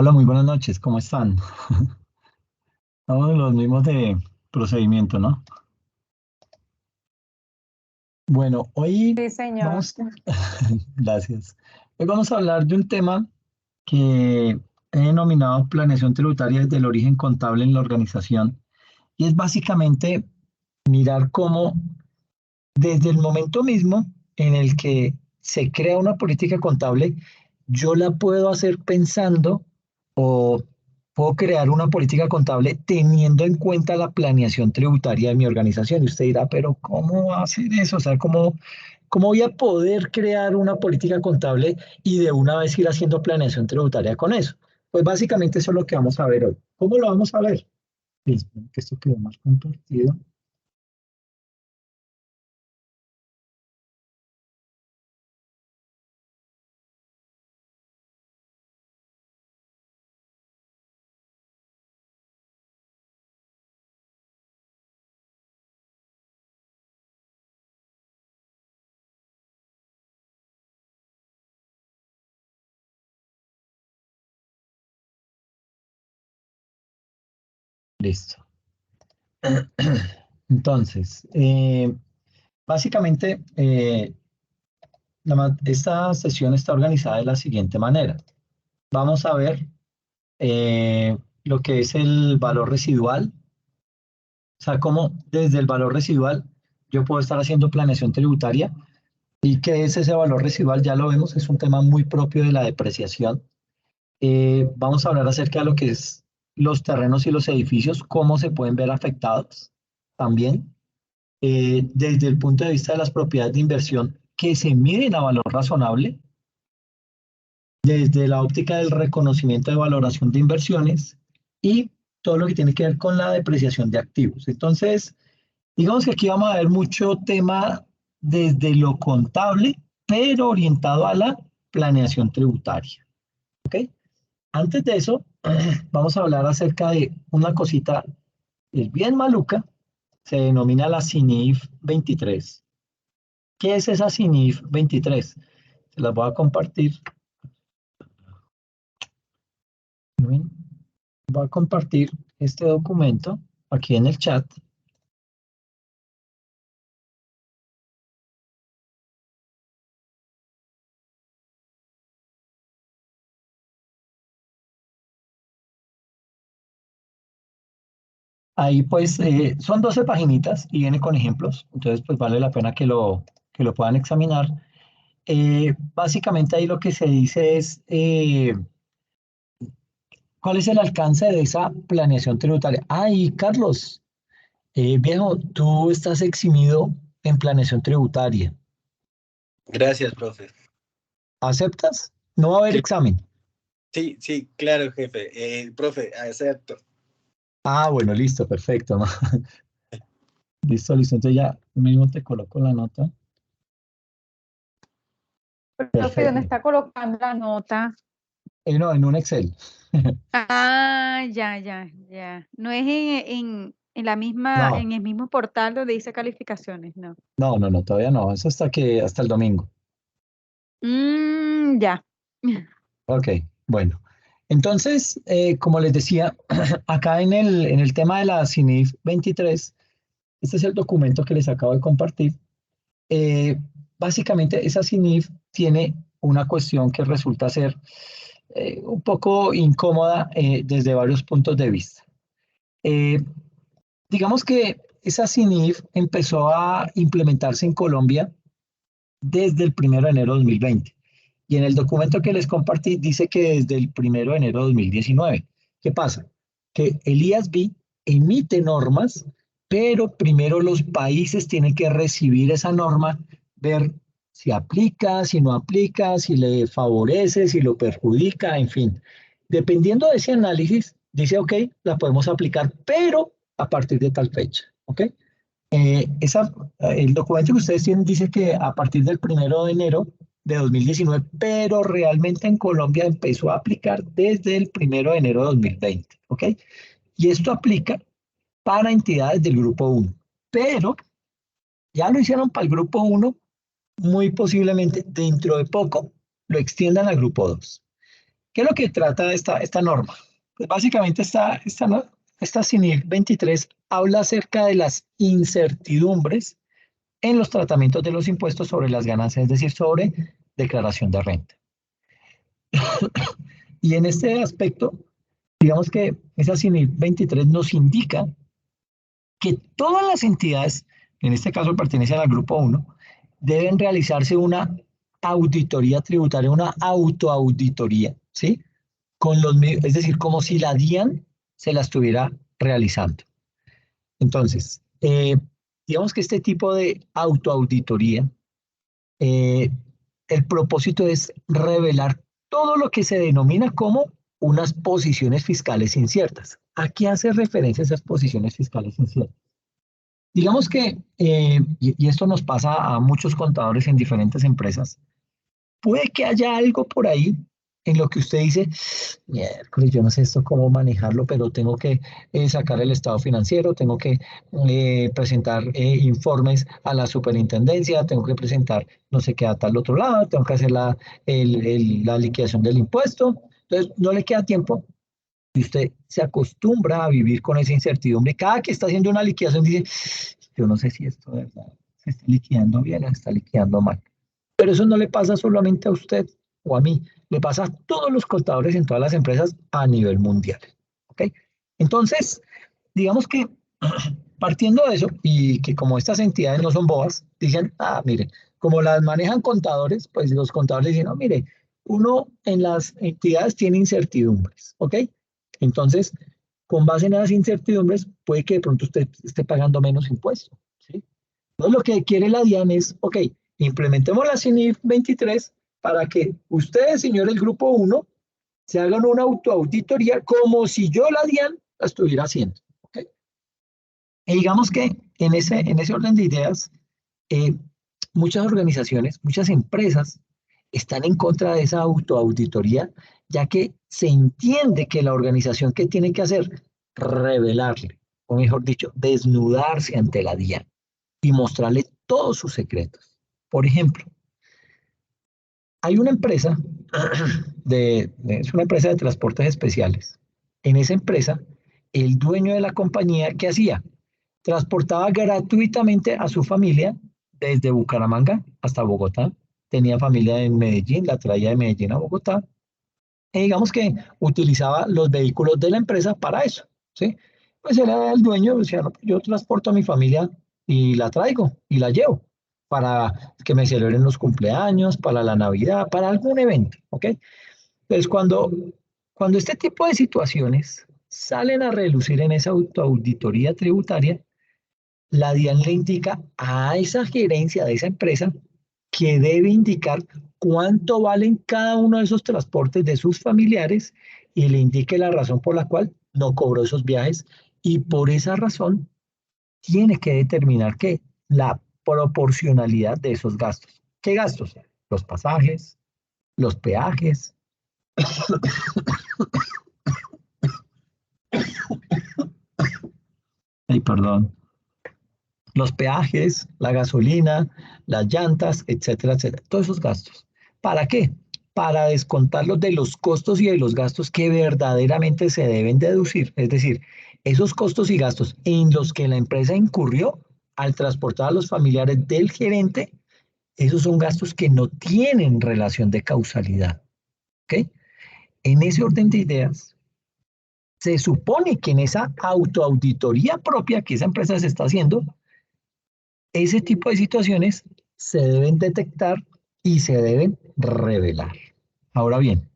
Hola, muy buenas noches, ¿cómo están? Estamos en los mismos de procedimiento, ¿no? Bueno, hoy Sí, señor. vamos, gracias. Hoy vamos a hablar de un tema que he denominado planeación tributaria desde el origen contable en la organización. Y es básicamente mirar cómo desde el momento mismo en el que se crea una política contable, yo la puedo hacer pensando o puedo crear una política contable teniendo en cuenta la planeación tributaria de mi organización. Y usted dirá, pero ¿cómo va a hacer eso? O sea, ¿cómo voy a poder crear una política contable y de una vez ir haciendo planeación tributaria con eso? Pues básicamente eso es lo que vamos a ver hoy. ¿Cómo lo vamos a ver? Pues, que esto quedó más compartido. Listo. Entonces, básicamente, esta sesión está organizada de la siguiente manera. Vamos a ver lo que es el valor residual, o sea, cómo desde el valor residual yo puedo estar haciendo planeación tributaria. ¿Y qué es ese valor residual? Ya lo vemos, es un tema muy propio de la depreciación. Vamos a hablar acerca de lo que es los terrenos y los edificios, cómo se pueden ver afectados también. Desde el punto de vista de las propiedades de inversión que se miden a valor razonable, desde la óptica del reconocimiento de valoración de inversiones y todo lo que tiene que ver con la depreciación de activos. Entonces, digamos que aquí vamos a ver mucho tema desde lo contable, pero orientado a la planeación tributaria. ¿Ok? Antes de eso, vamos a hablar acerca de una cosita es bien maluca, se denomina la CINIF 23. ¿Qué es esa CINIF 23? Se las voy a compartir. Voy a compartir este documento aquí en el chat. Ahí pues son 12 paginitas y viene con ejemplos, entonces pues vale la pena que lo puedan examinar. Básicamente ahí lo que se dice es cuál es el alcance de esa planeación tributaria. Ay, Carlos, viejo, tú estás eximido en planeación tributaria. Gracias, profe. ¿Aceptas? No va a haber examen. Sí, sí, claro, jefe. Profe, acepto. Ah, bueno, listo, perfecto. ¿No? Listo, listo. Entonces ya mismo te coloco la nota. Profe, ¿dónde Perfecto. está colocando la nota? No, en un Excel. Ah, ya, ya, ya. No es en la misma, No, en el mismo portal donde dice calificaciones, no. no, todavía no. Eso hasta el domingo. Ya. Ok, bueno. Entonces, como les decía, acá en el tema de la CINIF 23, este es el documento que les acabo de compartir. Eh, Básicamente, esa CINIF tiene una cuestión que resulta ser un poco incómoda desde varios puntos de vista. Eh, digamos que esa CINIF empezó a implementarse en Colombia desde el 1 de enero de 2020. Y en el documento que les compartí dice que desde el 1 de enero de 2019. ¿Qué pasa? Que el IASB emite normas, pero primero los países tienen que recibir esa norma, ver si aplica, si no aplica, si le favorece, si lo perjudica, en fin. Dependiendo de ese análisis, dice, ok, la podemos aplicar, pero a partir de tal fecha. ¿Ok? El documento que ustedes tienen dice que a partir del 1 de enero de 2019, pero realmente en Colombia empezó a aplicar desde el 1 de enero de 2020, ¿ok? Y esto aplica para entidades del grupo 1, pero ya lo hicieron para el grupo 1, muy posiblemente dentro de poco lo extiendan al grupo 2. ¿Qué es lo que trata esta norma? Pues básicamente esta CINIC 23 habla acerca de las incertidumbres en los tratamientos de los impuestos sobre las ganancias, es decir, sobre declaración de renta. Y en este aspecto, digamos que esa CINIC 23 nos indica que todas las entidades, en este caso pertenecen al grupo 1, deben realizarse una auditoría tributaria, una autoauditoría, ¿sí? Es decir, como si la DIAN se la estuviera realizando. Entonces, digamos que este tipo de autoauditoría, el propósito es revelar todo lo que se denomina como unas posiciones fiscales inciertas. ¿A qué hace referencia esas posiciones fiscales inciertas? Digamos que, y esto nos pasa a muchos contadores en diferentes empresas, puede que haya algo por ahí en lo que usted dice, miércoles, yo no sé esto cómo manejarlo, pero tengo que sacar el estado financiero, tengo que presentar informes a la superintendencia, tengo que presentar no sé qué data al otro lado, tengo que hacer la liquidación del impuesto. Entonces, no le queda tiempo y usted se acostumbra a vivir con esa incertidumbre. Cada que está haciendo una liquidación dice, yo no sé si esto de verdad se está liquidando bien o se está liquidando mal. Pero eso no le pasa solamente a usted o a mí, le pasa a todos los contadores en todas las empresas a nivel mundial. ¿Ok? Entonces, digamos que partiendo de eso, y que como estas entidades no son bobas, dicen, miren, como las manejan contadores, pues los contadores dicen, no, mire, uno en las entidades tiene incertidumbres, ¿ok? Entonces, con base en esas incertidumbres, puede que de pronto usted esté pagando menos impuestos, ¿sí? Entonces, lo que quiere la DIAN es, ok, implementemos la CINIF 23 para que ustedes, señores del grupo 1, se hagan una autoauditoría como si yo la DIAN la estuviera haciendo. ¿Okay? Y digamos que en ese orden de ideas, muchas organizaciones, muchas empresas están en contra de esa autoauditoría, ya que se entiende que la organización que tiene que hacer, revelarle, o mejor dicho, desnudarse ante la DIAN y mostrarle todos sus secretos. Por ejemplo, hay una empresa, es una empresa de transportes especiales. En esa empresa, el dueño de la compañía, ¿qué hacía? Transportaba gratuitamente a su familia desde Bucaramanga hasta Bogotá. Tenía familia en Medellín, la traía de Medellín a Bogotá. Y digamos que utilizaba los vehículos de la empresa para eso, ¿sí? Pues él era el dueño, decía, no, yo transporto a mi familia y la traigo y la llevo para que me celebren los cumpleaños, para la Navidad, para algún evento, ¿ok? Entonces, cuando este tipo de situaciones salen a relucir en esa autoauditoría tributaria, la DIAN le indica a esa gerencia de esa empresa que debe indicar cuánto valen cada uno de esos transportes de sus familiares y le indique la razón por la cual no cobró esos viajes y por esa razón tiene que determinar que la proporcionalidad de esos gastos. ¿Qué gastos? Los pasajes, los peajes, ay, perdón, los peajes, la gasolina, las llantas, etcétera, etcétera. Todos esos gastos. ¿Para qué? Para descontarlos de los costos y de los gastos que verdaderamente se deben deducir. Es decir, esos costos y gastos en los que la empresa incurrió al transportar a los familiares del gerente, esos son gastos que no tienen relación de causalidad. ¿Ok? En ese orden de ideas, se supone que en esa autoauditoría propia que esa empresa se está haciendo, ese tipo de situaciones se deben detectar y se deben revelar. Ahora bien,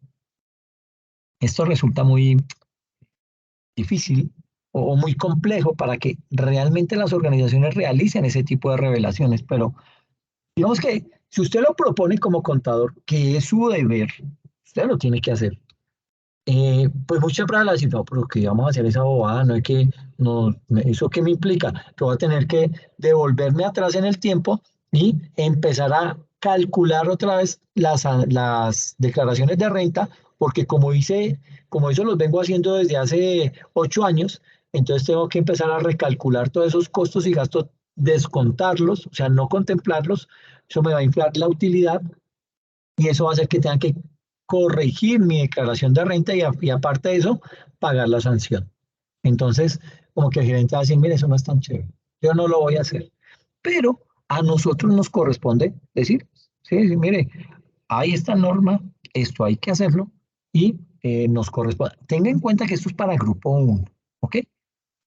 esto resulta muy difícil o muy complejo para que realmente las organizaciones realicen ese tipo de revelaciones, pero digamos que si usted lo propone como contador, que es su deber, usted lo tiene que hacer. Pues muchas veces la dicen, no, pero que vamos a hacer esa bobada, no hay que, no, ¿eso qué me implica? Que voy a tener que devolverme atrás en el tiempo y empezar a calcular otra vez las declaraciones de renta, porque como eso los vengo haciendo desde hace 8 años, entonces tengo que empezar a recalcular todos esos costos y gastos, descontarlos, o sea, no contemplarlos, eso me va a inflar la utilidad y eso va a hacer que tengan que corregir mi declaración de renta y aparte de eso, pagar la sanción. Entonces, como que el gerente va a decir, mire, eso no es tan chévere, yo no lo voy a hacer. Pero a nosotros nos corresponde decir, sí, sí, mire, hay esta norma, esto hay que hacerlo y nos corresponde. Tenga en cuenta que esto es para el grupo 1, ¿ok?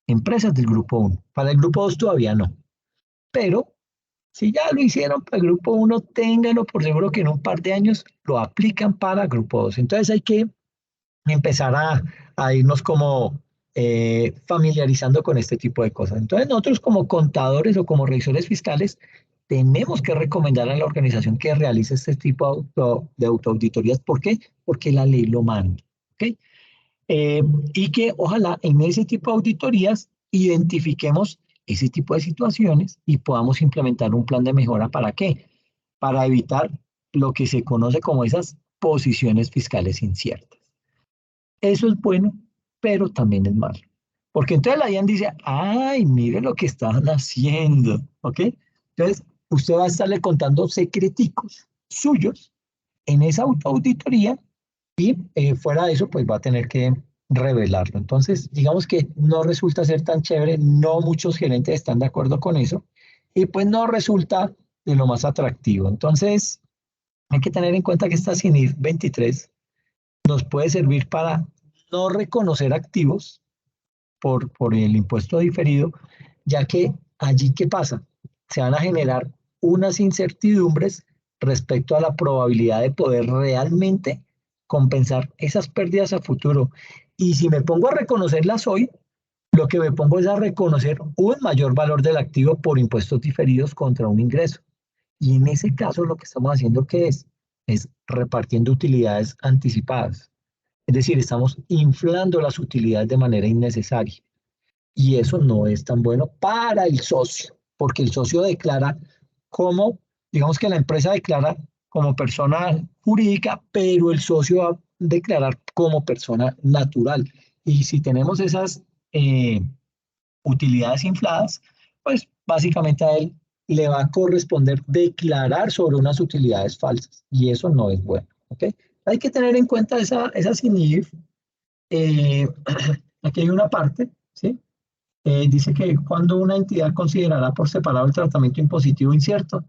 Empresas del grupo 1. Para el grupo 2 todavía no. Pero si ya lo hicieron para el grupo 1, ténganlo por seguro que en un par de años lo aplican para el grupo 2. Entonces hay que empezar a irnos como familiarizando con este tipo de cosas. Entonces nosotros como contadores o como revisores fiscales tenemos que recomendar a la organización que realice este tipo de autoauditorías. ¿Por qué? Porque la ley lo manda. ¿Ok? Y que ojalá en ese tipo de auditorías identifiquemos ese tipo de situaciones y podamos implementar un plan de mejora. ¿Para qué? Para evitar lo que se conoce como esas posiciones fiscales inciertas. Eso es bueno, pero también es malo. Porque entonces la DIAN dice, ay, mire lo que están haciendo, ¿ok? Entonces, usted va a estarle contando secreticos suyos en esa auditoría y fuera de eso, pues va a tener que revelarlo. Entonces, digamos que no resulta ser tan chévere, no muchos gerentes están de acuerdo con eso y pues no resulta de lo más atractivo. Entonces, hay que tener en cuenta que esta CINIF 23 nos puede servir para no reconocer activos por el impuesto diferido, ya que allí, ¿qué pasa? Se van a generar unas incertidumbres respecto a la probabilidad de poder realmente compensar esas pérdidas a futuro. Y si me pongo a reconocerlas hoy, lo que me pongo es a reconocer un mayor valor del activo por impuestos diferidos contra un ingreso. Y en ese caso lo que estamos haciendo, ¿qué es? Es repartiendo utilidades anticipadas. Es decir, estamos inflando las utilidades de manera innecesaria. Y eso no es tan bueno para el socio, porque el socio declara como, digamos que la empresa declara como persona jurídica, pero el socio va a declarar como persona natural. Y si tenemos esas utilidades infladas, pues básicamente a él le va a corresponder declarar sobre unas utilidades falsas. Y eso no es bueno. ¿Ok? Hay que tener en cuenta esa CINIF. Eh, aquí hay una parte, ¿sí? Dice que cuando una entidad considerará por separado el tratamiento impositivo incierto,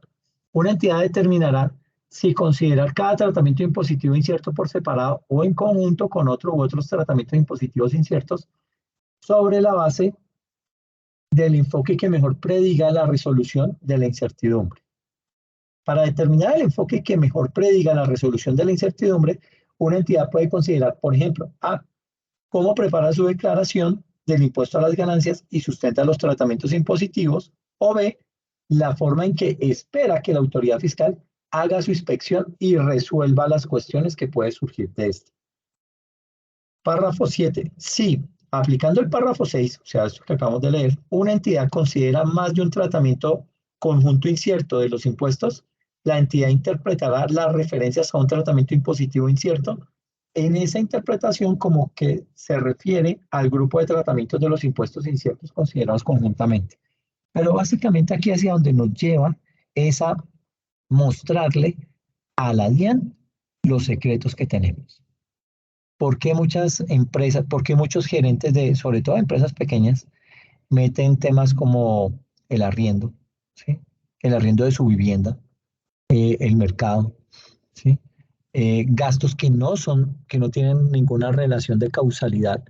una entidad determinará si considerar cada tratamiento impositivo incierto por separado o en conjunto con otro u otros tratamientos impositivos inciertos sobre la base del enfoque que mejor prediga la resolución de la incertidumbre. Para determinar el enfoque que mejor prediga la resolución de la incertidumbre, una entidad puede considerar, por ejemplo, A, cómo prepara su declaración del impuesto a las ganancias y sustenta los tratamientos impositivos, o B, la forma en que espera que la autoridad fiscal haga su inspección y resuelva las cuestiones que pueden surgir de esto. Párrafo 7. Si, aplicando el párrafo 6, o sea, esto que acabamos de leer, una entidad considera más de un tratamiento conjunto incierto de los impuestos, la entidad interpretará las referencias a un tratamiento impositivo incierto en esa interpretación como que se refiere al grupo de tratamientos de los impuestos inciertos considerados conjuntamente. Pero básicamente aquí hacia donde nos lleva es a mostrarle a la DIAN los secretos que tenemos. ¿Por qué muchas empresas, por qué muchos gerentes de, sobre todo empresas pequeñas, meten temas como el arriendo, ¿sí? El arriendo de su vivienda, el mercado, ¿sí? Gastos que no son, que no tienen ninguna relación de causalidad.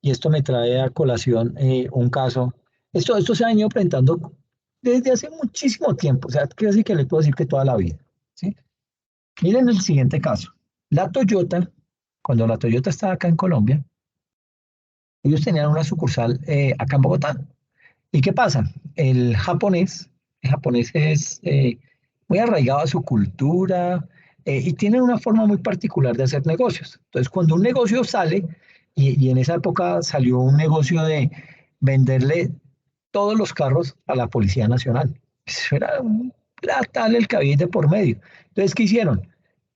Y esto me trae a colación un caso. Esto se ha venido presentando desde hace muchísimo tiempo, o sea, casi que le puedo decir que toda la vida, ¿sí? Miren el siguiente caso. La Toyota, cuando la Toyota estaba acá en Colombia, ellos tenían una sucursal acá en Bogotá. ¿Y qué pasa? El japonés es muy arraigado a su cultura y tiene una forma muy particular de hacer negocios. Entonces, cuando un negocio sale, y en esa época salió un negocio de venderle todos los carros a la Policía Nacional. Eso era un platal el cabide por medio. Entonces, ¿qué hicieron?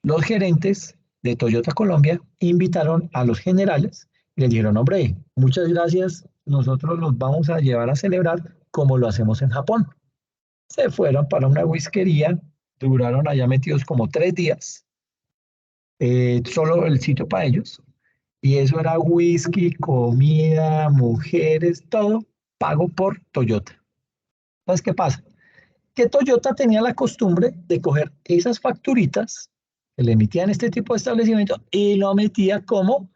Los gerentes de Toyota Colombia invitaron a los generales y les dijeron, hombre, muchas gracias, nosotros los vamos a llevar a celebrar como lo hacemos en Japón. Se fueron para una whiskería, duraron allá metidos como 3 días solo el sitio para ellos. Y eso era whisky, comida, mujeres, todo pago por Toyota. Entonces, ¿qué pasa? Que Toyota tenía la costumbre de coger esas facturitas que le emitían este tipo de establecimiento y lo metía como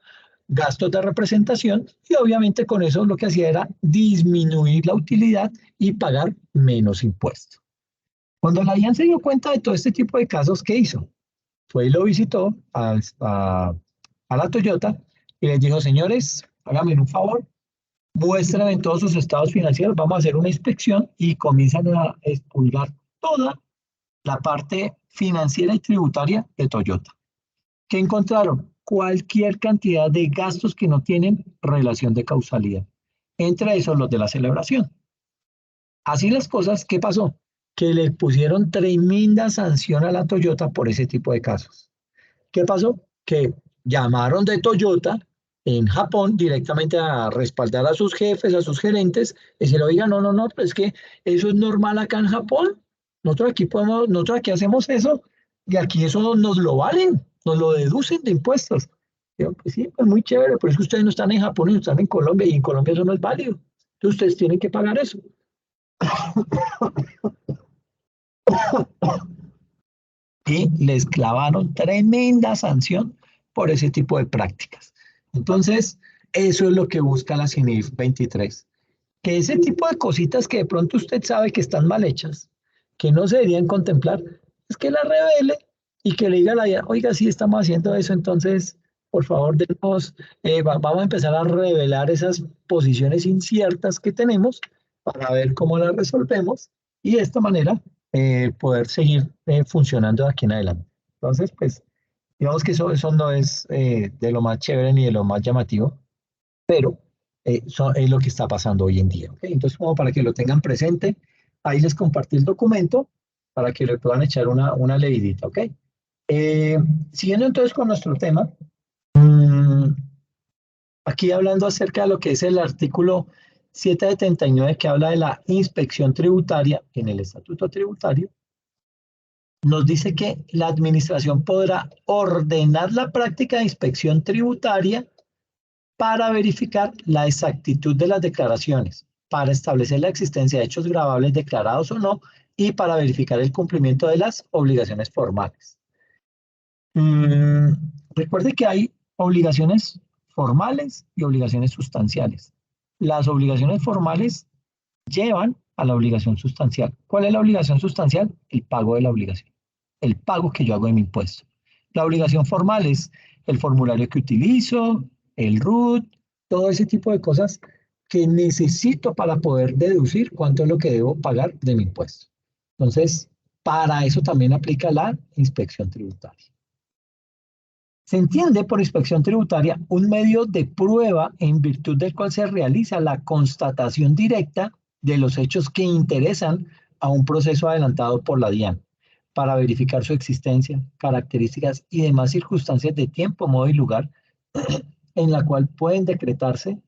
gastos de representación y obviamente con eso lo que hacía era disminuir la utilidad y pagar menos impuestos. Cuando la DIAN se dio cuenta de todo este tipo de casos, ¿qué hizo? Fue y lo visitó a la Toyota y les dijo, señores, háganme un favor, muéstrenme en todos sus estados financieros, vamos a hacer una inspección y comienzan a expulgar toda la parte financiera y tributaria de Toyota. ¿Qué encontraron? Cualquier cantidad de gastos que no tienen relación de causalidad. Entre esos los de la celebración. Así las cosas, ¿qué pasó? Que le pusieron tremenda sanción a la Toyota por ese tipo de casos. ¿Qué pasó? Que llamaron de Toyota en Japón directamente a respaldar a sus jefes, a sus gerentes, y decirle, oiga, no, es que eso es normal acá en Japón. Nosotros aquí hacemos eso y aquí eso nos lo valen, nos lo deducen de impuestos. Yo, pues sí, pues muy chévere, pero es que ustedes no están en Japón y no están en Colombia y en Colombia eso no es válido. Entonces ustedes tienen que pagar eso. Y les clavaron tremenda sanción por ese tipo de prácticas. Entonces, eso es lo que busca la CINIF 23. Que ese tipo de cositas que de pronto usted sabe que están mal hechas, que no se deberían contemplar, es que la revele y que le diga a la DIAN, oiga, sí estamos haciendo eso, entonces, por favor, vamos a empezar a revelar esas posiciones inciertas que tenemos para ver cómo las resolvemos y de esta manera poder seguir funcionando de aquí en adelante. Entonces, pues, digamos que eso no es de lo más chévere ni de lo más llamativo, pero es lo que está pasando hoy en día. ¿Okay? Entonces, como para que lo tengan presente, ahí les compartí el documento para que le puedan echar una leidita, ¿ok? Siguiendo entonces con nuestro tema, aquí hablando acerca de lo que es el artículo 779 que habla de la inspección tributaria en el estatuto tributario, nos dice que la administración podrá ordenar la práctica de inspección tributaria para verificar la exactitud de las declaraciones, para establecer la existencia de hechos gravables declarados o no y para verificar el cumplimiento de las obligaciones formales. Recuerde que hay obligaciones formales y obligaciones sustanciales. Las obligaciones formales llevan a la obligación sustancial. ¿Cuál es la obligación sustancial? El pago de la obligación, el pago que yo hago de mi impuesto. La obligación formal es el formulario que utilizo, el RUT, todo ese tipo de cosas que necesito para poder deducir cuánto es lo que debo pagar de mi impuesto. Entonces, para eso también aplica la inspección tributaria. Se entiende por inspección tributaria un medio de prueba en virtud del cual se realiza la constatación directa de los hechos que interesan a un proceso adelantado por la DIAN para verificar su existencia, características y demás circunstancias de tiempo, modo y lugar en la cual pueden decretarse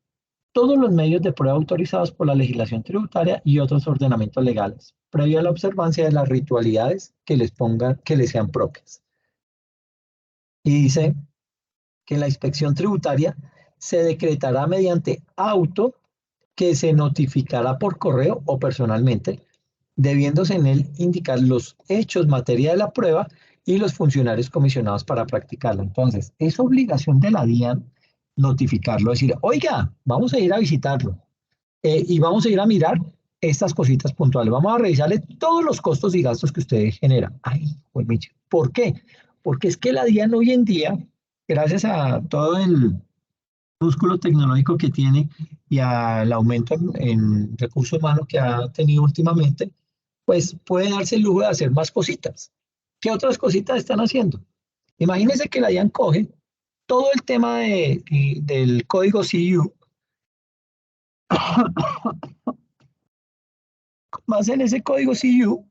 todos los medios de prueba autorizados por la legislación tributaria y otros ordenamientos legales, previo a la observancia de las ritualidades que les sean propias. Y dice que la inspección tributaria se decretará mediante auto que se notificará por correo o personalmente, debiéndose en él indicar los hechos materia de la prueba y los funcionarios comisionados para practicarla. Entonces, es obligación de la DIAN notificarlo, decir, oiga, vamos a ir a visitarlo y vamos a ir a mirar estas cositas puntuales. Vamos a revisarle todos los costos y gastos que usted genera. Ay, pues, ¿por qué? Porque es que la DIAN hoy en día, gracias a todo el músculo tecnológico que tiene y al aumento en recursos humanos que ha tenido últimamente, pues puede darse el lujo de hacer más cositas. ¿Qué otras cositas están haciendo? Imagínense que la DIAN coge todo el tema del código CU, más en ese código CU,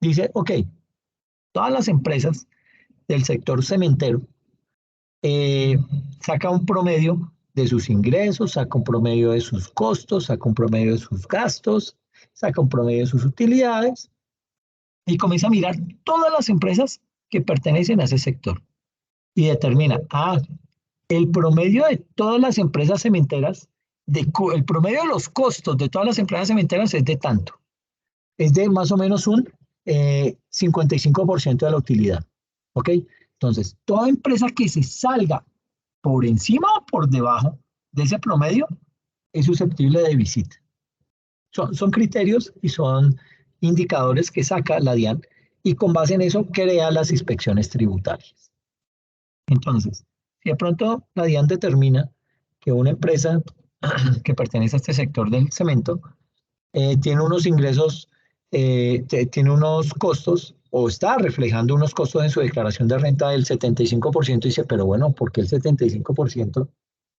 dice, ok, todas las empresas del sector cementero saca un promedio de sus ingresos, saca un promedio de sus costos, saca un promedio de sus gastos, saca un promedio de sus utilidades y comienza a mirar todas las empresas que pertenecen a ese sector. y determina, el promedio de todas las empresas cementeras, el promedio de los costos de todas las empresas cementeras es de tanto. Es de más o menos un 55% de la utilidad. ¿Ok? Entonces, toda empresa que se salga por encima o por debajo de ese promedio es susceptible de visita. Son criterios y son indicadores que saca la DIAN y con base en eso crea las inspecciones tributarias. Entonces, si de pronto la DIAN determina que una empresa que pertenece a este sector del cemento tiene unos ingresos, tiene unos costos o está reflejando unos costos en su declaración de renta del 75%, dice, pero bueno, ¿por qué el 75%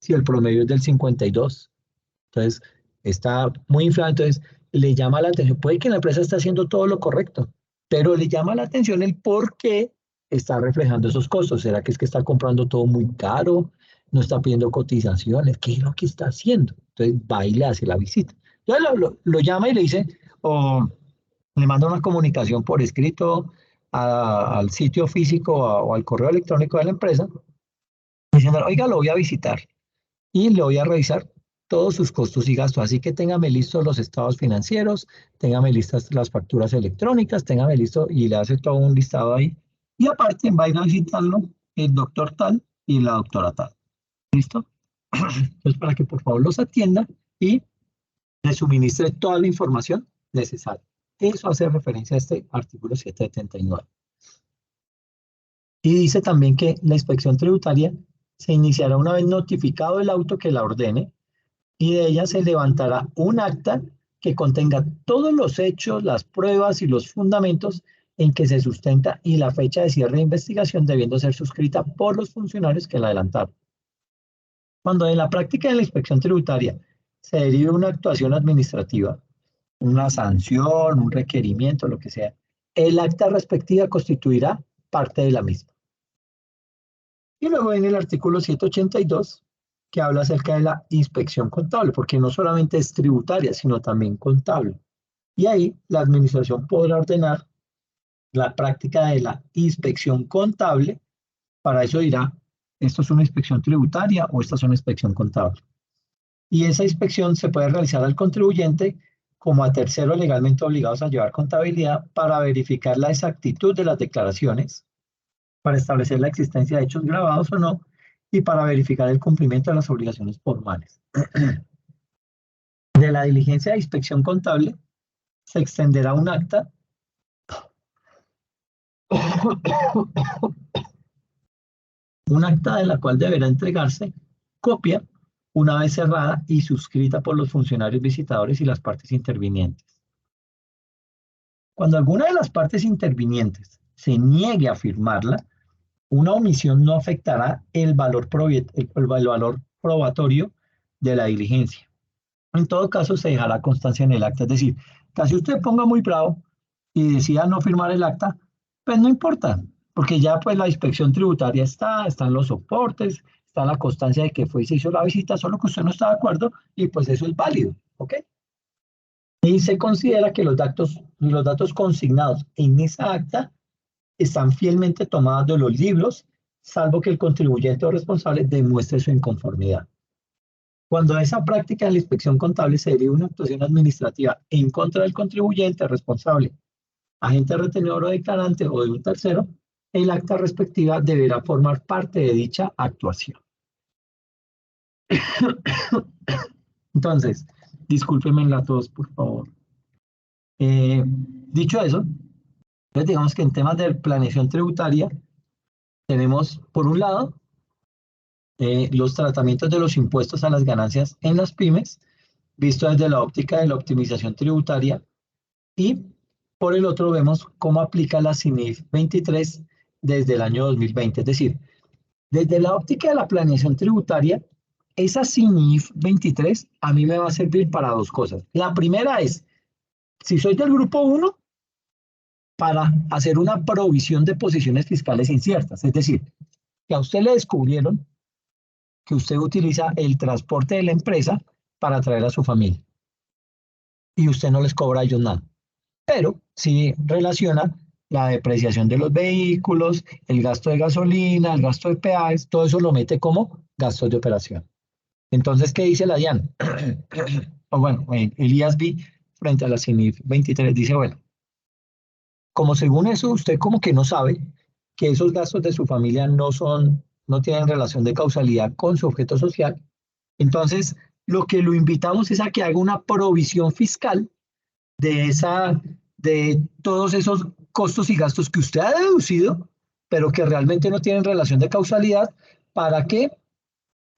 si el promedio es del 52%? Entonces, está muy inflado, entonces le llama la atención, puede que la empresa esté haciendo todo lo correcto, pero le llama la atención el por qué está reflejando esos costos. ¿Será que es que está comprando todo muy caro? ¿No está pidiendo cotizaciones? ¿Qué es lo que está haciendo? Entonces va y le hace la visita. Entonces lo llama y le dice, o le manda una comunicación por escrito al sitio físico o al correo electrónico de la empresa, diciendo, oiga, lo voy a visitar y le voy a revisar todos sus costos y gastos. Así que téngame listos los estados financieros, téngame listas las facturas electrónicas, téngame listo y le hace todo un listado ahí. Y aparte va a ir a visitarlo el doctor tal y la doctora tal. ¿Listo? Entonces, para que por favor los atienda y le suministre toda la información necesaria. Eso hace referencia a este artículo 779. Y dice también que la inspección tributaria se iniciará una vez notificado el auto que la ordene y de ella se levantará un acta que contenga todos los hechos, las pruebas y los fundamentos en que se sustenta y la fecha de cierre de investigación debiendo ser suscrita por los funcionarios que la adelantaron. Cuando en la práctica de la inspección tributaria se derive una actuación administrativa, una sanción, un requerimiento, lo que sea, el acta respectiva constituirá parte de la misma. Y luego viene el artículo 782, que habla acerca de la inspección contable, porque no solamente es tributaria, sino también contable. Y ahí la administración podrá ordenar la práctica de la inspección contable. Para eso dirá, esto es una inspección tributaria o esta es una inspección contable. Y esa inspección se puede realizar al contribuyente como a terceros legalmente obligados a llevar contabilidad para verificar la exactitud de las declaraciones, para establecer la existencia de hechos grabados o no, y para verificar el cumplimiento de las obligaciones formales. De la diligencia de inspección contable se extenderá un acta de la cual deberá entregarse copia una vez cerrada y suscrita por los funcionarios visitadores y las partes intervinientes. Cuando alguna de las partes intervinientes se niegue a firmarla, una omisión no afectará el valor probatorio de la diligencia. En todo caso, se dejará constancia en el acta. Es decir, casi usted ponga muy bravo y decida no firmar el acta, pues no importa, porque ya pues la inspección tributaria están los soportes, está la constancia de que fue y se hizo la visita, solo que usted no está de acuerdo y pues eso es válido, ¿ok? Y se considera que los datos consignados en esa acta están fielmente tomados de los libros, salvo que el contribuyente o responsable demuestre su inconformidad. Cuando a esa práctica de la inspección contable se deriva una actuación administrativa en contra del contribuyente responsable, agente retenedor o declarante o de un tercero, el acta respectiva deberá formar parte de dicha actuación. Entonces, discúlpenme la tos, por favor. Dicho eso, entonces digamos que en temas de planeación tributaria tenemos, por un lado, los tratamientos de los impuestos a las ganancias en las pymes, visto desde la óptica de la optimización tributaria, y por el otro vemos cómo aplica la CINIF 23 desde el año 2020. Es decir, desde la óptica de la planeación tributaria, esa CINIF 23 a mí me va a servir para dos cosas. La primera es, si soy del grupo 1, para hacer una provisión de posiciones fiscales inciertas. Es decir, que a usted le descubrieron que usted utiliza el transporte de la empresa para traer a su familia y usted no les cobra a ellos nada. Pero sí relaciona la depreciación de los vehículos, el gasto de gasolina, el gasto de peajes, todo eso lo mete como gastos de operación. Entonces, ¿qué dice la DIAN? O bueno, el IASB frente a la CINIF 23 dice, bueno, como según eso usted como que no sabe que esos gastos de su familia no tienen relación de causalidad con su objeto social, entonces lo que lo invitamos es a que haga una provisión fiscal de todos esos costos y gastos que usted ha deducido, pero que realmente no tienen relación de causalidad, para que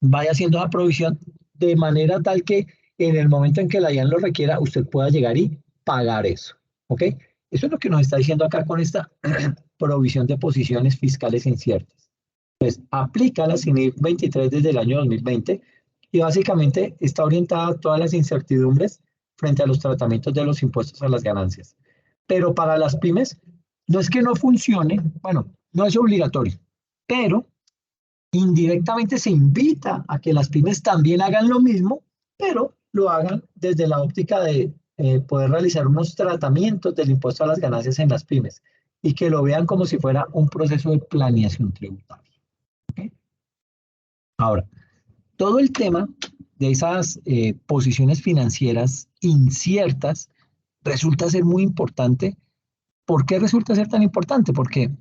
vaya haciendo la provisión de manera tal que en el momento en que la DIAN lo requiera, usted pueda llegar y pagar eso. ¿Ok? Eso es lo que nos está diciendo acá con esta provisión de posiciones fiscales inciertas. Pues aplica la CINIF 23 desde el año 2020 y básicamente está orientada a todas las incertidumbres frente a los tratamientos de los impuestos a las ganancias. Pero para las pymes, no es que no funcione, bueno, no es obligatorio, pero indirectamente se invita a que las pymes también hagan lo mismo, pero lo hagan desde la óptica de poder realizar unos tratamientos del impuesto a las ganancias en las pymes y que lo vean como si fuera un proceso de planeación tributaria. ¿Okay? Ahora, todo el tema de esas posiciones financieras inciertas resulta ser muy importante. ¿Por qué resulta ser tan importante? Porque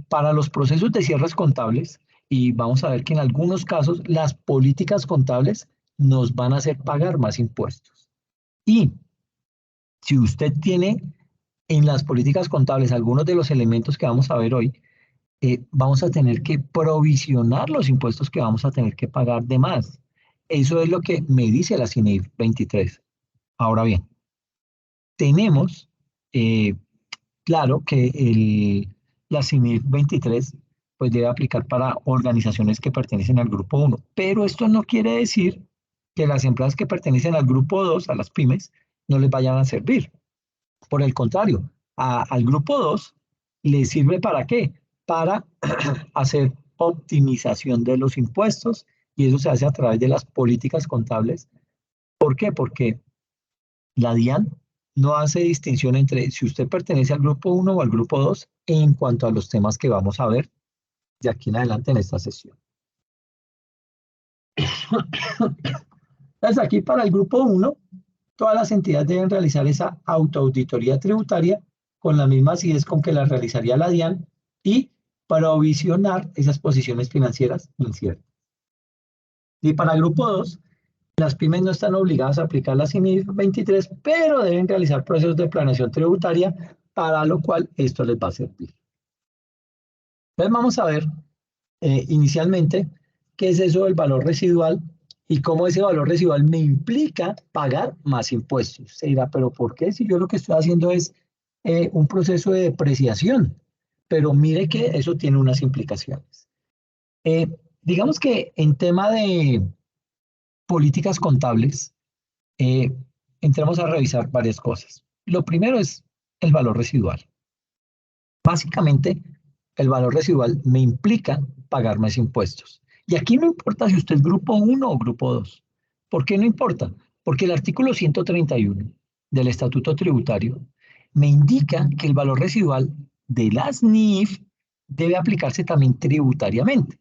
para los procesos de cierres contables, y vamos a ver que en algunos casos las políticas contables nos van a hacer pagar más impuestos. Y si usted tiene en las políticas contables algunos de los elementos que vamos a ver hoy, vamos a tener que provisionar los impuestos que vamos a tener que pagar de más. Eso es lo que me dice la CINIF 23. Ahora bien, tenemos claro que la CINIF 23 pues debe aplicar para organizaciones que pertenecen al grupo 1, pero esto no quiere decir que las empresas que pertenecen al grupo 2, a las pymes, no les vayan a servir. Por el contrario, al grupo 2 les sirve ¿para qué? Para hacer optimización de los impuestos y eso se hace a través de las políticas contables. ¿Por qué? Porque la DIAN no hace distinción entre si usted pertenece al grupo 1 o al grupo 2 en cuanto a los temas que vamos a ver de aquí en adelante en esta sesión. Entonces aquí para el grupo 1, todas las entidades deben realizar esa autoauditoría tributaria con la misma acidez con que la realizaría la DIAN y provisionar esas posiciones financieras inciertas. Y para el grupo 2, las pymes no están obligadas a aplicar la CINIF 23, pero deben realizar procesos de planeación tributaria, para lo cual esto les va a servir. Entonces vamos a ver inicialmente qué es eso del valor residual y cómo ese valor residual me implica pagar más impuestos. Se dirá, pero ¿por qué? Si yo lo que estoy haciendo es un proceso de depreciación. Pero mire que eso tiene unas implicaciones. Digamos que en tema de políticas contables, entramos a revisar varias cosas. Lo primero es el valor residual. Básicamente, el valor residual me implica pagar más impuestos. Y aquí no importa si usted es grupo 1 o grupo 2. ¿Por qué no importa? Porque el artículo 131 del Estatuto Tributario me indica que el valor residual de las NIF debe aplicarse también tributariamente,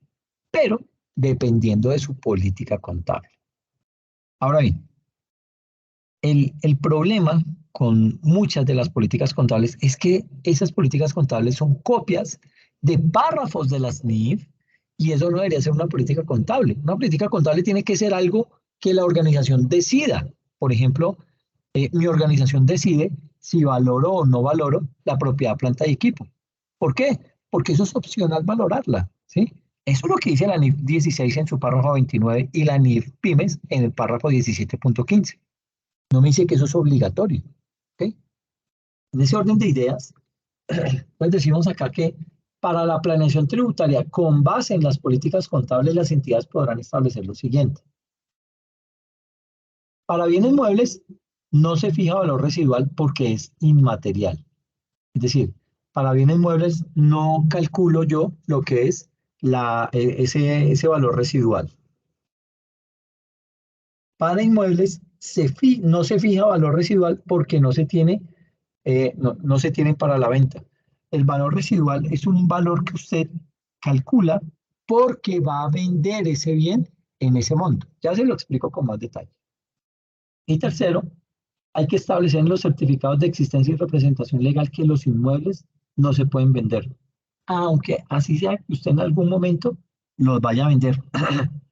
pero dependiendo de su política contable. Ahora bien, el problema con muchas de las políticas contables es que esas políticas contables son copias de párrafos de las NIF y eso no debería ser una política contable. Una política contable tiene que ser algo que la organización decida. Por ejemplo, mi organización decide si valoro o no valoro la propiedad, planta y equipo. ¿Por qué? Porque eso es opcional valorarla, ¿sí? Eso es lo que dice la NIF 16 en su párrafo 29 y la NIF Pymes en el párrafo 17.15. No me dice que eso es obligatorio. ¿Okay? En ese orden de ideas, pues decimos acá que para la planeación tributaria, con base en las políticas contables, las entidades podrán establecer lo siguiente. Para bienes muebles, no se fija valor residual porque es inmaterial. Es decir, para bienes muebles no calculo yo lo que es ese valor residual. Para inmuebles no se fija valor residual porque no se tienen para la venta. El valor residual es un valor que usted calcula porque va a vender ese bien en ese monto. Ya se lo explico con más detalle. Y tercero, hay que establecer en los certificados de existencia y representación legal que los inmuebles no se pueden vender, aunque así sea que usted en algún momento los vaya a vender.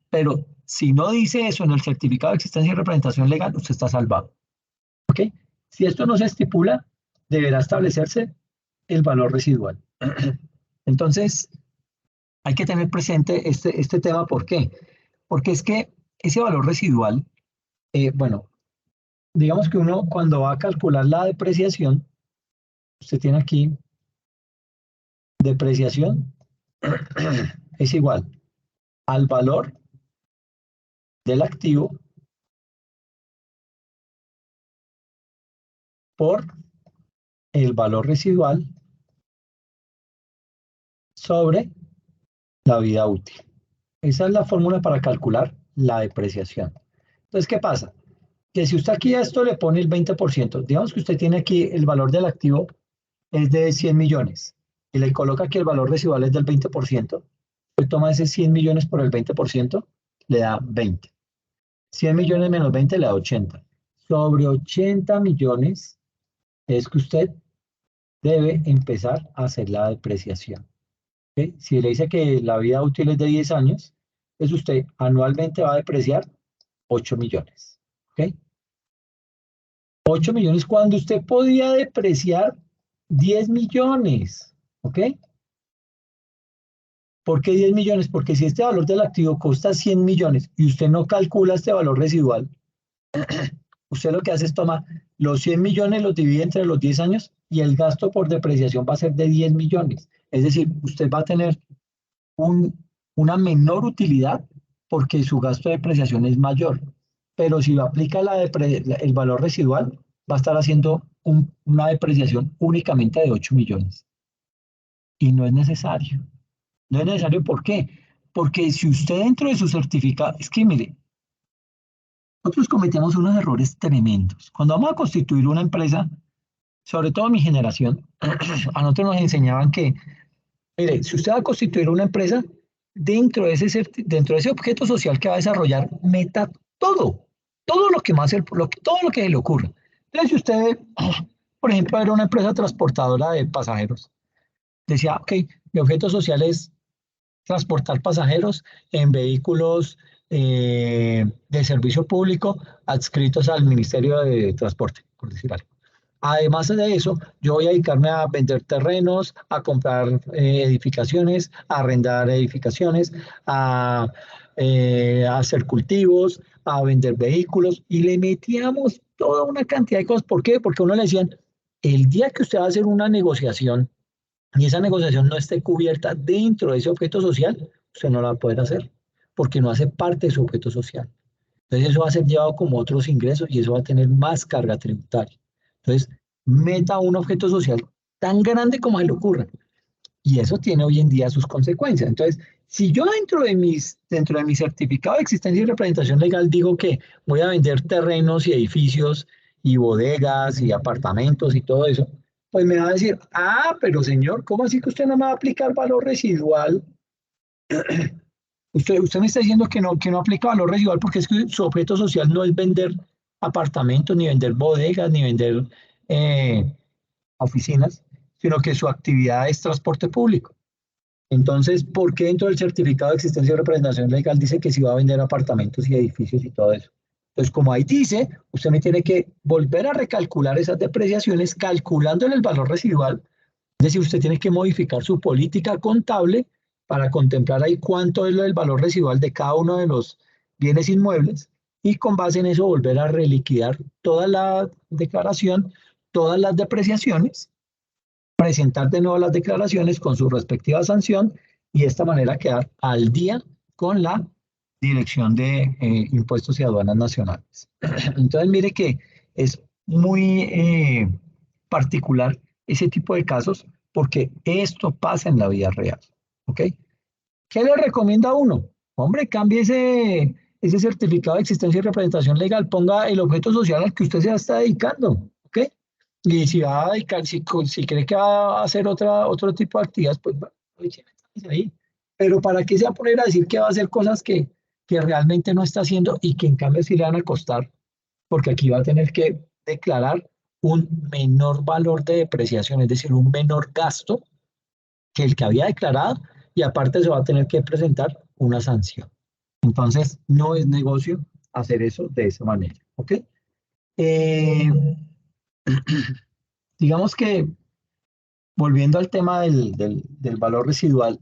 Pero si no dice eso en el certificado de existencia y representación legal, usted está salvado. ¿Ok? Si esto no se estipula, deberá establecerse el valor residual. Entonces, hay que tener presente este tema. ¿Por qué? Porque es que ese valor residual, bueno, digamos que uno cuando va a calcular la depreciación, usted tiene aquí depreciación es igual al valor del activo por el valor residual sobre la vida útil. Esa es la fórmula para calcular la depreciación. Entonces, ¿qué pasa? Que si usted aquí a esto le pone el 20%, digamos que usted tiene aquí el valor del activo es de 100 millones y le coloca que el valor residual es del 20%, usted toma ese 100 millones por el 20%, le da 20. 100 millones menos 20 le da 80. Sobre 80 millones es que usted debe empezar a hacer la depreciación. ¿Okay? Si le dice que la vida útil es de 10 años, pues usted anualmente va a depreciar 8 millones. ¿Okay? 8 millones cuando usted podía depreciar 10 millones. ¿Ok? ¿Por qué 10 millones? Porque si este valor del activo cuesta 100 millones y usted no calcula este valor residual, usted lo que hace es tomar los 100 millones, los divide entre los 10 años y el gasto por depreciación va a ser de 10 millones. Es decir, usted va a tener una menor utilidad porque su gasto de depreciación es mayor. Pero si aplica el valor residual, va a estar haciendo una depreciación únicamente de 8 millones. Y no es necesario. No es necesario, ¿por qué? Porque si usted dentro de su certificado, es que mire, nosotros cometemos unos errores tremendos. Cuando vamos a constituir una empresa, sobre todo mi generación, a nosotros nos enseñaban que, mire, si usted va a constituir una empresa, dentro de ese objeto social que va a desarrollar, meta todo lo que más, todo lo que se le ocurra. Entonces, si usted, por ejemplo, era una empresa transportadora de pasajeros, decía, ok, mi objeto social es transportar pasajeros en vehículos de servicio público adscritos al Ministerio de Transporte, por decir algo. Además de eso, yo voy a dedicarme a vender terrenos, a comprar edificaciones, a arrendar edificaciones, a hacer cultivos, a vender vehículos y le metíamos toda una cantidad de cosas. ¿Por qué? Porque uno le decían, el día que usted va a hacer una negociación y esa negociación no esté cubierta dentro de ese objeto social, usted no la va a poder hacer porque no hace parte de su objeto social. Entonces eso va a ser llevado como otros ingresos y eso va a tener más carga tributaria. Entonces, meta un objeto social tan grande como se le ocurra. Y eso tiene hoy en día sus consecuencias. Entonces, si yo dentro de mi certificado de existencia y representación legal digo que voy a vender terrenos y edificios y bodegas y apartamentos y todo eso, pues me va a decir, ah, pero señor, ¿cómo así que usted no me va a aplicar valor residual? Usted me está diciendo que no aplica valor residual porque es que su objeto social no es vender apartamentos, ni vender bodegas, ni vender oficinas, sino que su actividad es transporte público. Entonces, ¿por qué dentro del certificado de existencia y representación legal dice que sí va a vender apartamentos y edificios y todo eso? Entonces, como ahí dice, usted me tiene que volver a recalcular esas depreciaciones calculándole el valor residual. Es decir, usted tiene que modificar su política contable para contemplar ahí cuánto es el valor residual de cada uno de los bienes inmuebles y con base en eso volver a reliquidar toda la declaración, todas las depreciaciones, presentar de nuevo las declaraciones con su respectiva sanción y de esta manera quedar al día con la Dirección de Impuestos y Aduanas Nacionales. Entonces, mire que es muy particular ese tipo de casos porque esto pasa en la vida real. ¿Ok? ¿Qué le recomienda a uno? Hombre, cambie ese certificado de existencia y representación legal, ponga el objeto social al que usted se está dedicando. ¿Ok? Y si va a dedicar, si cree que va a hacer otro tipo de actividades, pues bueno, échale ahí. Pero ¿para qué se va a poner a decir que va a hacer cosas que realmente no está haciendo y que en cambio sí le van a costar? Porque aquí va a tener que declarar un menor valor de depreciación, es decir, un menor gasto que el que había declarado y aparte se va a tener que presentar una sanción. Entonces, no es negocio hacer eso de esa manera, ¿ok? Eh, digamos que volviendo al tema del valor residual,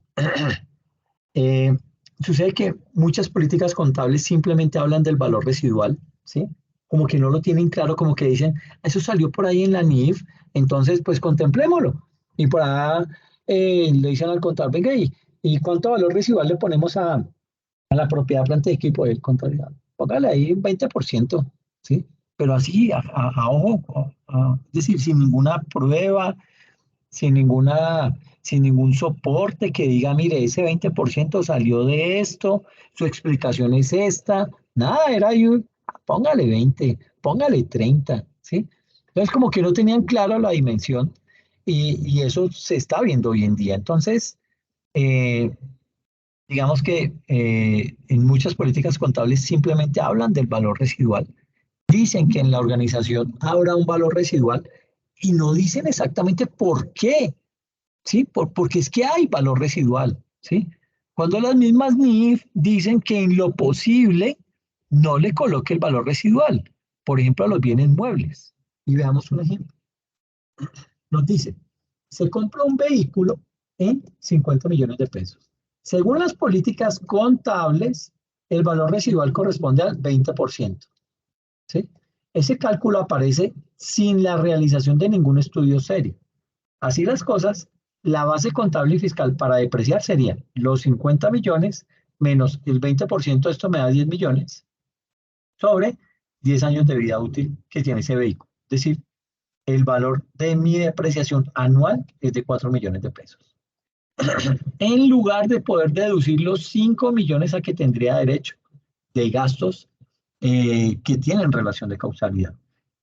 eh, sucede que muchas políticas contables simplemente hablan del valor residual, ¿sí? Como que no lo tienen claro, como que dicen, eso salió por ahí en la NIF, entonces pues contemplémoslo. Y por ahí le dicen al contador, venga, ¿y cuánto valor residual le ponemos a la propiedad, planta y equipo del contabilidad? Póngale ahí un 20%, ¿sí? Pero así, a ojo, es decir, sin ninguna prueba, sin ninguna, sin ningún soporte que diga, mire, ese 20% salió de esto, su explicación es esta, nada, era ahí, póngale 20, póngale 30, ¿sí? Entonces, como que no tenían claro la dimensión y eso se está viendo hoy en día. Entonces, eh, digamos que en muchas políticas contables simplemente hablan del valor residual. Dicen que en la organización habrá un valor residual y no dicen exactamente por qué. ¿Sí? Porque es que hay valor residual, ¿sí? Cuando las mismas NIF dicen que en lo posible no le coloque el valor residual, por ejemplo, a los bienes muebles. Y veamos un ejemplo. Nos dice, se compra un vehículo en 50 millones de pesos. Según las políticas contables, el valor residual corresponde al 20%, ¿sí? Ese cálculo aparece sin la realización de ningún estudio serio. Así las cosas, la base contable y fiscal para depreciar sería los 50 millones menos el 20%, esto me da 10 millones, sobre 10 años de vida útil que tiene ese vehículo. Es decir, el valor de mi depreciación anual es de 4 millones de pesos. En lugar de poder deducir los 5 millones a que tendría derecho de gastos que tienen relación de causalidad.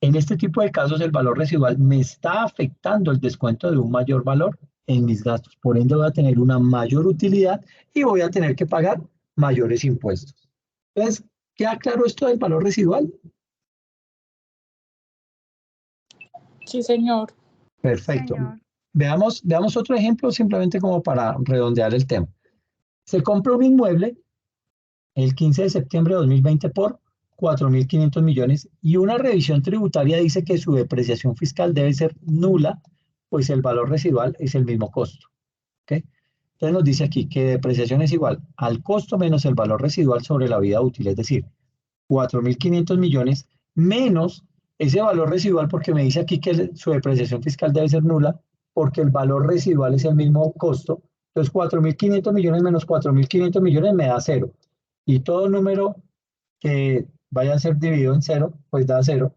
En este tipo de casos, el valor residual me está afectando el descuento de un mayor valor en mis gastos. Por ende, voy a tener una mayor utilidad y voy a tener que pagar mayores impuestos. Entonces, ¿queda claro esto del valor residual? Sí, señor. Perfecto. Señor. Veamos otro ejemplo simplemente como para redondear el tema. Se compra un inmueble el 15 de septiembre de 2020 por 4.500 millones y una revisión tributaria dice que su depreciación fiscal debe ser nula, pues el valor residual es el mismo costo. ¿Okay? Entonces nos dice aquí que depreciación es igual al costo menos el valor residual sobre la vida útil, es decir, 4.500 millones menos ese valor residual, porque me dice aquí que su depreciación fiscal debe ser nula, porque el valor residual es el mismo costo. Entonces 4.500 millones menos 4.500 millones me da cero. Y todo número que vaya a ser dividido en cero, pues da cero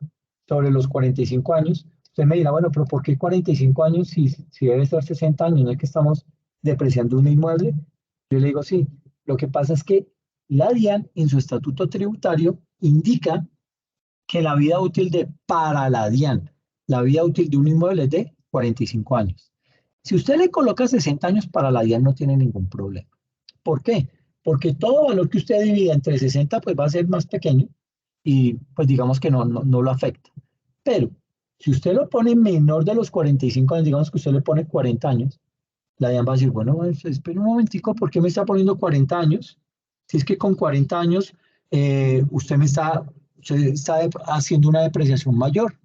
sobre los 45 años. Usted me dirá, bueno, pero ¿por qué 45 años si debe ser 60 años? ¿No es que estamos depreciando un inmueble? Yo le digo, sí. Lo que pasa es que la DIAN en su estatuto tributario indica que la vida útil para la DIAN, la vida útil de un inmueble es de 45 años. Si usted le coloca 60 años para la DIAN no tiene ningún problema. ¿Por qué? Porque todo valor que usted divida entre 60 pues va a ser más pequeño y pues digamos que no lo afecta. Pero si usted lo pone menor de los 45 años, digamos que usted le pone 40 años, la DIAN va a decir, bueno, espera un momentico, ¿por qué me está poniendo 40 años? Si es que con 40 años usted está haciendo una depreciación mayor,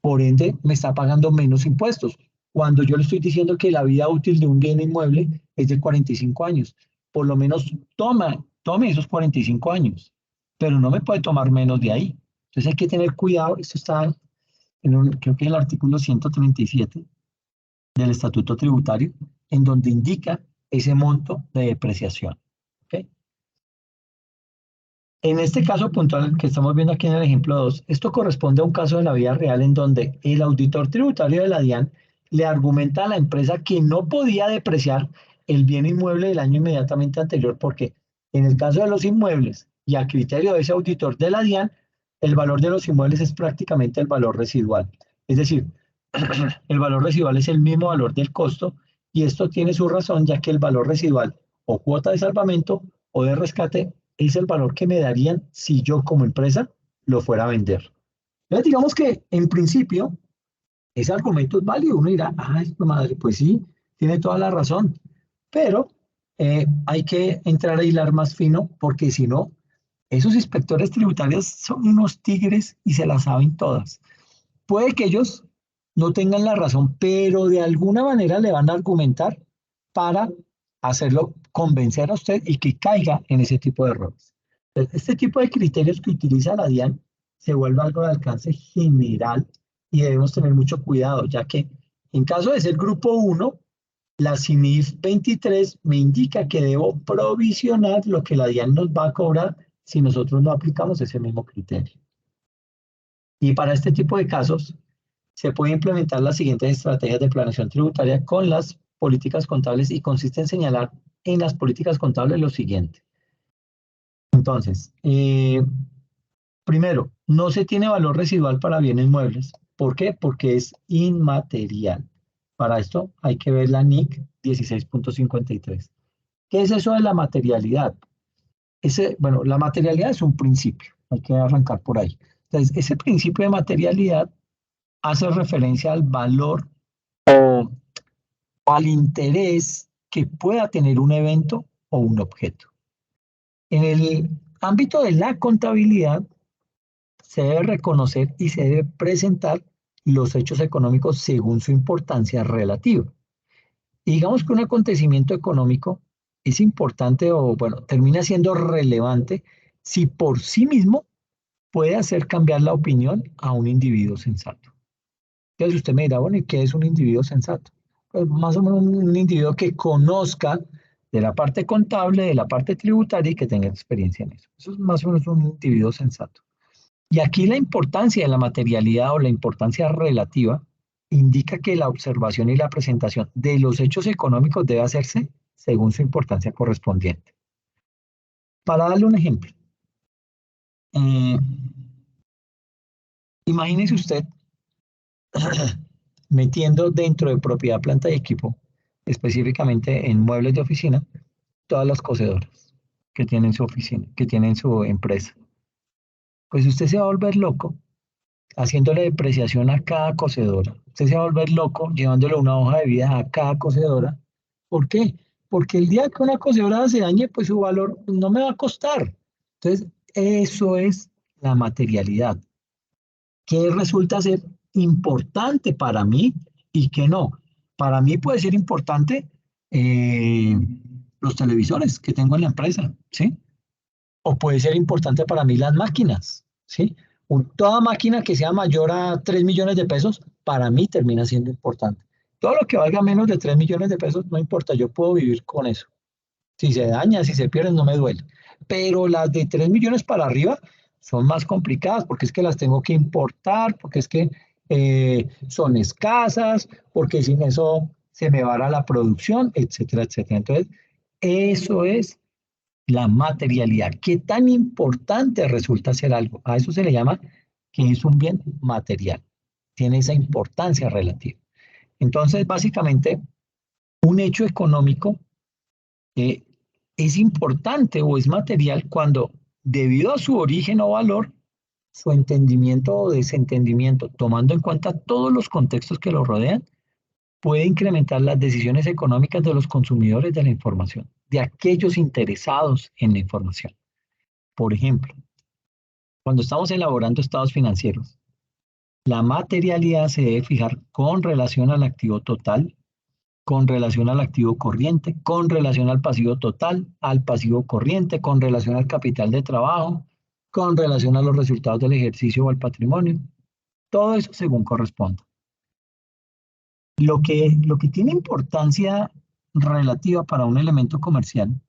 por ende me está pagando menos impuestos. Cuando yo le estoy diciendo que la vida útil de un bien inmueble es de 45 años, por lo menos tome esos 45 años, pero no me puede tomar menos de ahí. Entonces hay que tener cuidado, esto está creo que en el artículo 137 del Estatuto Tributario, en donde indica ese monto de depreciación. ¿Okay? En este caso puntual que estamos viendo aquí en el ejemplo 2, esto corresponde a un caso de la vida real en donde el auditor tributario de la DIAN le argumenta a la empresa que no podía depreciar el bien inmueble del año inmediatamente anterior porque en el caso de los inmuebles y a criterio de ese auditor de la DIAN, el valor de los inmuebles es prácticamente el valor residual. Es decir, el valor residual es el mismo valor del costo y esto tiene su razón ya que el valor residual o cuota de salvamento o de rescate es el valor que me darían si yo como empresa lo fuera a vender. Entonces digamos que en principio ese argumento es válido. Uno dirá, ay, madre, pues sí, tiene toda la razón. Pero hay que entrar a hilar más fino porque si no, esos inspectores tributarios son unos tigres y se las saben todas. Puede que ellos no tengan la razón, pero de alguna manera le van a argumentar para hacerlo convencer a usted y que caiga en ese tipo de errores. Entonces, este tipo de criterios que utiliza la DIAN se vuelve algo de alcance general y debemos tener mucho cuidado, ya que en caso de ser grupo 1, la CINIF 23 me indica que debo provisionar lo que la DIAN nos va a cobrar si nosotros no aplicamos ese mismo criterio. Y para este tipo de casos, se puede implementar las siguientes estrategias de planeación tributaria con las políticas contables y consiste en señalar en las políticas contables lo siguiente. Entonces, primero, no se tiene valor residual para bienes muebles. ¿Por qué? Porque es inmaterial. Para esto hay que ver la NIC 16.53. ¿Qué es eso de la materialidad? Bueno, la materialidad es un principio, hay que arrancar por ahí. Entonces, ese principio de materialidad hace referencia al valor o al interés que pueda tener un evento o un objeto. En el ámbito de la contabilidad, se debe reconocer y se debe presentar los hechos económicos según su importancia relativa. Y digamos que un acontecimiento económico es importante o, bueno, termina siendo relevante si por sí mismo puede hacer cambiar la opinión a un individuo sensato. Entonces usted me dirá, bueno, ¿y qué es un individuo sensato? Pues más o menos un individuo que conozca de la parte contable, de la parte tributaria y que tenga experiencia en eso. Eso es más o menos un individuo sensato. Y aquí la importancia de la materialidad o la importancia relativa indica que la observación y la presentación de los hechos económicos debe hacerse según su importancia correspondiente. Para darle un ejemplo, imagínese usted metiendo dentro de propiedad, planta y equipo, específicamente en muebles de oficina, todas las cosedoras que tienen su oficina, que tienen su empresa. Pues usted se va a volver loco haciéndole depreciación a cada cocedora. Usted se va a volver loco llevándole una hoja de vida a cada cocedora. ¿Por qué? Porque el día que una cocedora se dañe, pues su valor no me va a costar. Entonces, eso es la materialidad, que resulta ser importante para mí y que no. Para mí puede ser importante los televisores que tengo en la empresa, ¿sí? O puede ser importante para mí las máquinas, ¿sí? Toda máquina que sea mayor a 3 millones de pesos, para mí termina siendo importante. Todo lo que valga menos de 3 millones de pesos, no importa, yo puedo vivir con eso. Si se daña, si se pierde, no me duele. Pero las de 3 millones para arriba son más complicadas porque es que las tengo que importar, porque es que son escasas, porque sin eso se me va a la producción, etcétera, etcétera. Entonces, eso es la materialidad. ¿Qué tan importante resulta ser algo? A eso se le llama que es un bien material. Tiene esa importancia relativa. Entonces, básicamente, un hecho económico es importante o es material cuando, debido a su origen o valor, su entendimiento o desentendimiento, tomando en cuenta todos los contextos que lo rodean, puede incrementar las decisiones económicas de los consumidores de la información, de aquellos interesados en la información. Por ejemplo, cuando estamos elaborando estados financieros, la materialidad se debe fijar con relación al activo total, con relación al activo corriente, con relación al pasivo total, al pasivo corriente, con relación al capital de trabajo, con relación a los resultados del ejercicio o al patrimonio. Todo eso según corresponda. Lo que tiene importancia relativa para un elemento comercial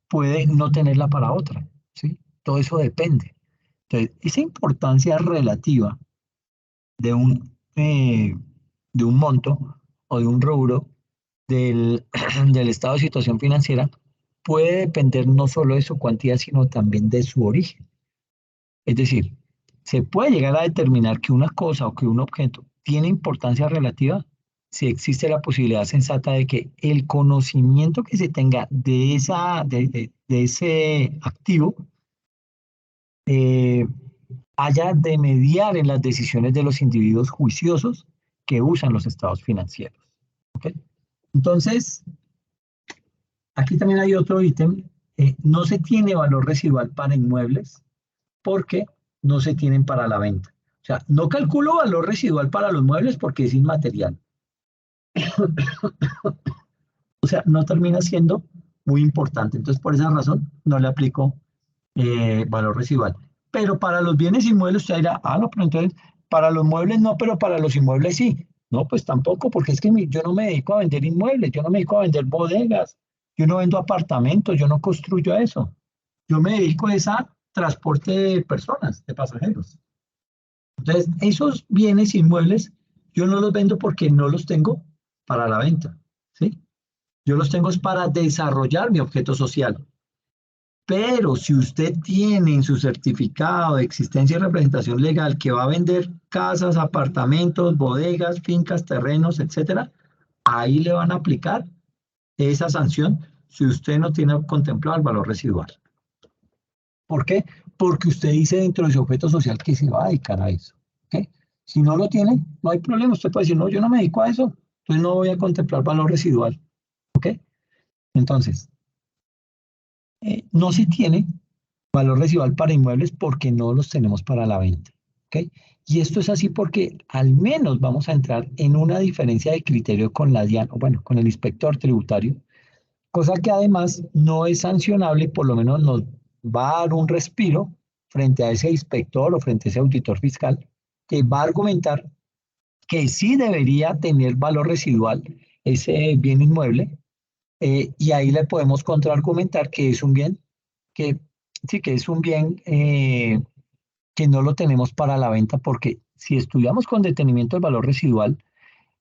puede no tenerla para otra, ¿sí? Todo eso depende. Entonces, esa importancia relativa de un monto o de un rubro del estado de situación financiera puede depender no solo de su cuantía, sino también de su origen. Es decir, se puede llegar a determinar que una cosa o que un objeto tiene importancia relativa si existe la posibilidad sensata de que el conocimiento que se tenga de ese activo haya de mediar en las decisiones de los individuos juiciosos que usan los estados financieros. ¿Okay? Entonces, aquí también hay otro ítem. No se tiene valor residual para inmuebles porque no se tienen para la venta. O sea, no calculo valor residual para los muebles porque es inmaterial. O sea, no termina siendo muy importante. Entonces, por esa razón, no le aplico valor residual. Pero para los bienes inmuebles, usted dirá, no, pero entonces, para los muebles no, pero para los inmuebles sí. No, pues tampoco, porque es que yo no me dedico a vender inmuebles, yo no me dedico a vender bodegas, yo no vendo apartamentos, yo no construyo eso. Yo me dedico a transporte de personas, de pasajeros. Entonces, esos bienes inmuebles, yo no los vendo porque no los tengo para la venta, ¿sí? Yo los tengo es para desarrollar mi objeto social. Pero si usted tiene en su certificado de existencia y representación legal que va a vender casas, apartamentos, bodegas, fincas, terrenos, etcétera, ahí le van a aplicar esa sanción si usted no tiene contemplado el valor residual. ¿Por qué? Porque usted dice dentro de su objeto social que se va a dedicar a eso. ¿Okay? Si no lo tiene, no hay problema. Usted puede decir, no, yo no me dedico a eso, entonces no voy a contemplar valor residual. ¿Ok? Entonces, no se tiene valor residual para inmuebles porque no los tenemos para la venta. ¿Okay? Y esto es así porque al menos vamos a entrar en una diferencia de criterio con la DIAN, o bueno, con el inspector tributario, cosa que además no es sancionable, por lo menos nos va a dar un respiro frente a ese inspector o frente a ese auditor fiscal que va a argumentar que sí debería tener valor residual ese bien inmueble, y ahí le podemos contraargumentar que es un bien que sí que es un bien que no lo tenemos para la venta, porque si estudiamos con detenimiento el valor residual,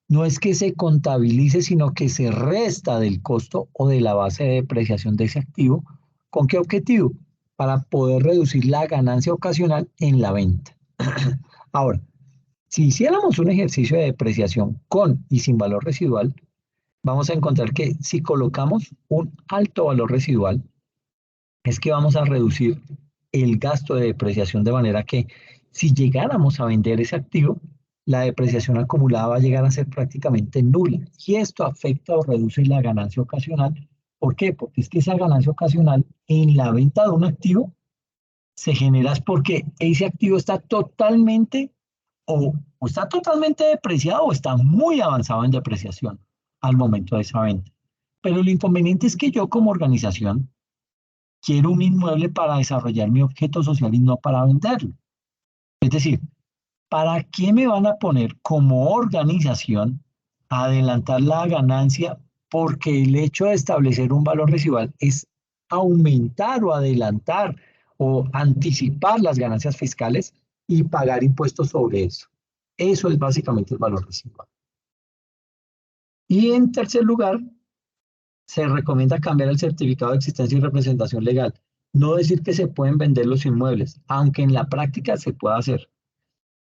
no es que se contabilice, sino que se resta del costo o de la base de depreciación de ese activo. ¿Con qué objetivo? Para poder reducir la ganancia ocasional en la venta. Ahora, si hiciéramos un ejercicio de depreciación con y sin valor residual, vamos a encontrar que si colocamos un alto valor residual, es que vamos a reducir el gasto de depreciación de manera que si llegáramos a vender ese activo, la depreciación acumulada va a llegar a ser prácticamente nula. Y esto afecta o reduce la ganancia ocasional. ¿Por qué? Porque es que esa ganancia ocasional en la venta de un activo se genera porque ese activo está totalmente o está totalmente depreciado o está muy avanzado en depreciación al momento de esa venta. Pero el inconveniente es que yo como organización quiero un inmueble para desarrollar mi objeto social y no para venderlo. Es decir, ¿para qué me van a poner como organización a adelantar la ganancia? Porque el hecho de establecer un valor residual es aumentar o adelantar o anticipar las ganancias fiscales y pagar impuestos sobre eso. Eso es básicamente el valor residual. Y en tercer lugar, se recomienda cambiar el certificado de existencia y representación legal. No decir que se pueden vender los inmuebles, aunque en la práctica se pueda hacer.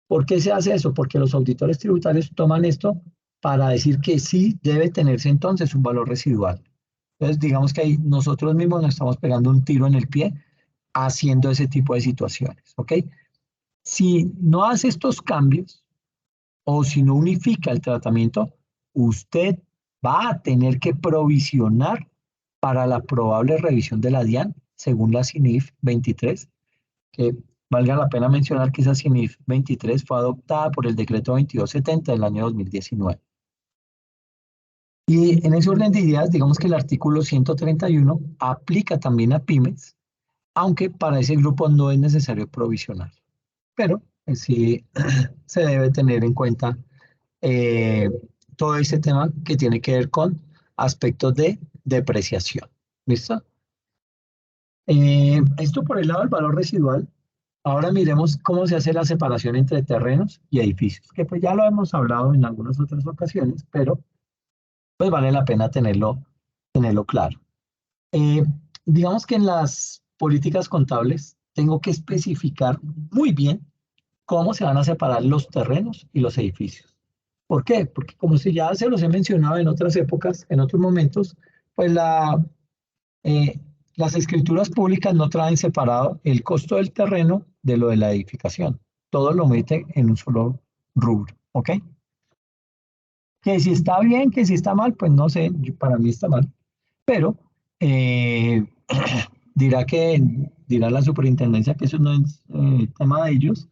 ¿Por qué se hace eso? Porque los auditores tributarios toman esto para decir que sí debe tenerse entonces un valor residual. Entonces, digamos que ahí nosotros mismos nos estamos pegando un tiro en el pie haciendo ese tipo de situaciones, ¿ok? Si no hace estos cambios o si no unifica el tratamiento, usted va a tener que provisionar para la probable revisión de la DIAN, según la CINIF 23, que valga la pena mencionar que esa CINIF 23 fue adoptada por el decreto 2270 del año 2019. Y en ese orden de ideas, digamos que el artículo 131 aplica también a pymes, aunque para ese grupo no es necesario provisionar. Pero sí se debe tener en cuenta todo ese tema que tiene que ver con aspectos de depreciación. ¿Listo? Esto por el lado del valor residual. Ahora miremos cómo se hace la separación entre terrenos y edificios, que pues ya lo hemos hablado en algunas otras ocasiones, pero pues vale la pena tenerlo claro. Digamos que en las políticas contables tengo que especificar muy bien cómo se van a separar los terrenos y los edificios. ¿Por qué? Porque como ya se los he mencionado en otras épocas, en otros momentos, pues eh, las escrituras públicas no traen separado el costo del terreno de lo de la edificación. Todo lo mete en un solo rubro, ¿ok? Que si está bien, que si está mal, pues no sé, para mí está mal. Pero eh, dirá la superintendencia que eso no es tema de ellos,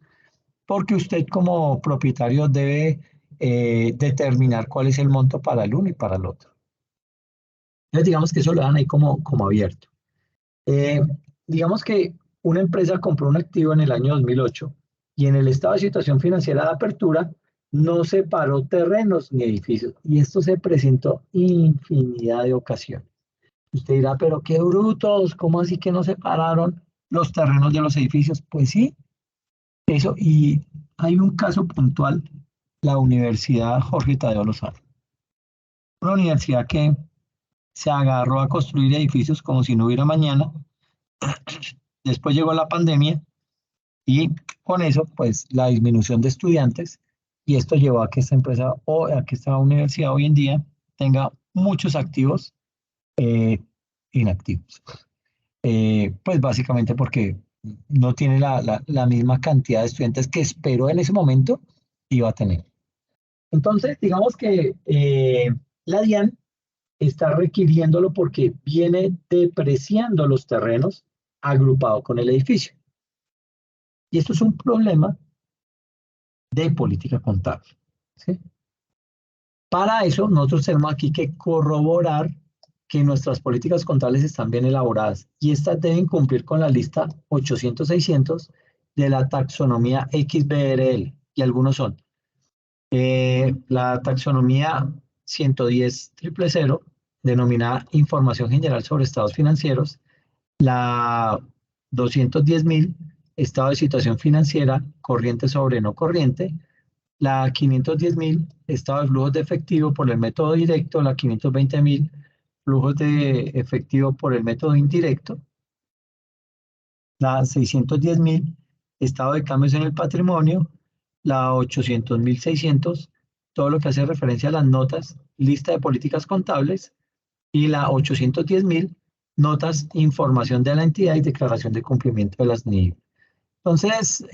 porque usted como propietario debe determinar cuál es el monto para el uno y para el otro. Entonces digamos que eso lo dan ahí como abierto. Eh, digamos que una empresa compró un activo en el año 2008 y en el estado de situación financiera de apertura no separó terrenos ni edificios. Y esto se presentó infinidad de ocasiones. Usted dirá, pero qué brutos, ¿cómo así que no separaron los terrenos de los edificios? Pues sí, eso. Y hay un caso puntual, la Universidad Jorge Tadeo Lozano. Una universidad que se agarró a construir edificios como si no hubiera mañana. Después llegó la pandemia y con eso, pues la disminución de estudiantes, y esto llevó a que esta empresa o a que esta universidad hoy en día tenga muchos activos eh, inactivos. Pues básicamente porque no tiene la misma cantidad de estudiantes que esperó en ese momento iba a tener. Entonces, digamos que la DIAN está requiriéndolo porque viene depreciando los terrenos agrupado con el edificio. Y esto es un problema de política contable, ¿sí? Para eso, nosotros tenemos aquí que corroborar que nuestras políticas contables están bien elaboradas y estas deben cumplir con la lista 800-600 de la taxonomía XBRL. Y algunos son la taxonomía 110.000, denominada Información General sobre Estados Financieros, la 210.000, Estado de Situación Financiera, corriente sobre no corriente, la 510.000, estado de flujos de efectivo por el método directo, la 520.000, flujos de efectivo por el método indirecto, la 610.000, estado de cambios en el patrimonio, la 800.600, todo lo que hace referencia a las notas, lista de políticas contables, y la 810.000, notas, información de la entidad y declaración de cumplimiento de las NIF. Entonces,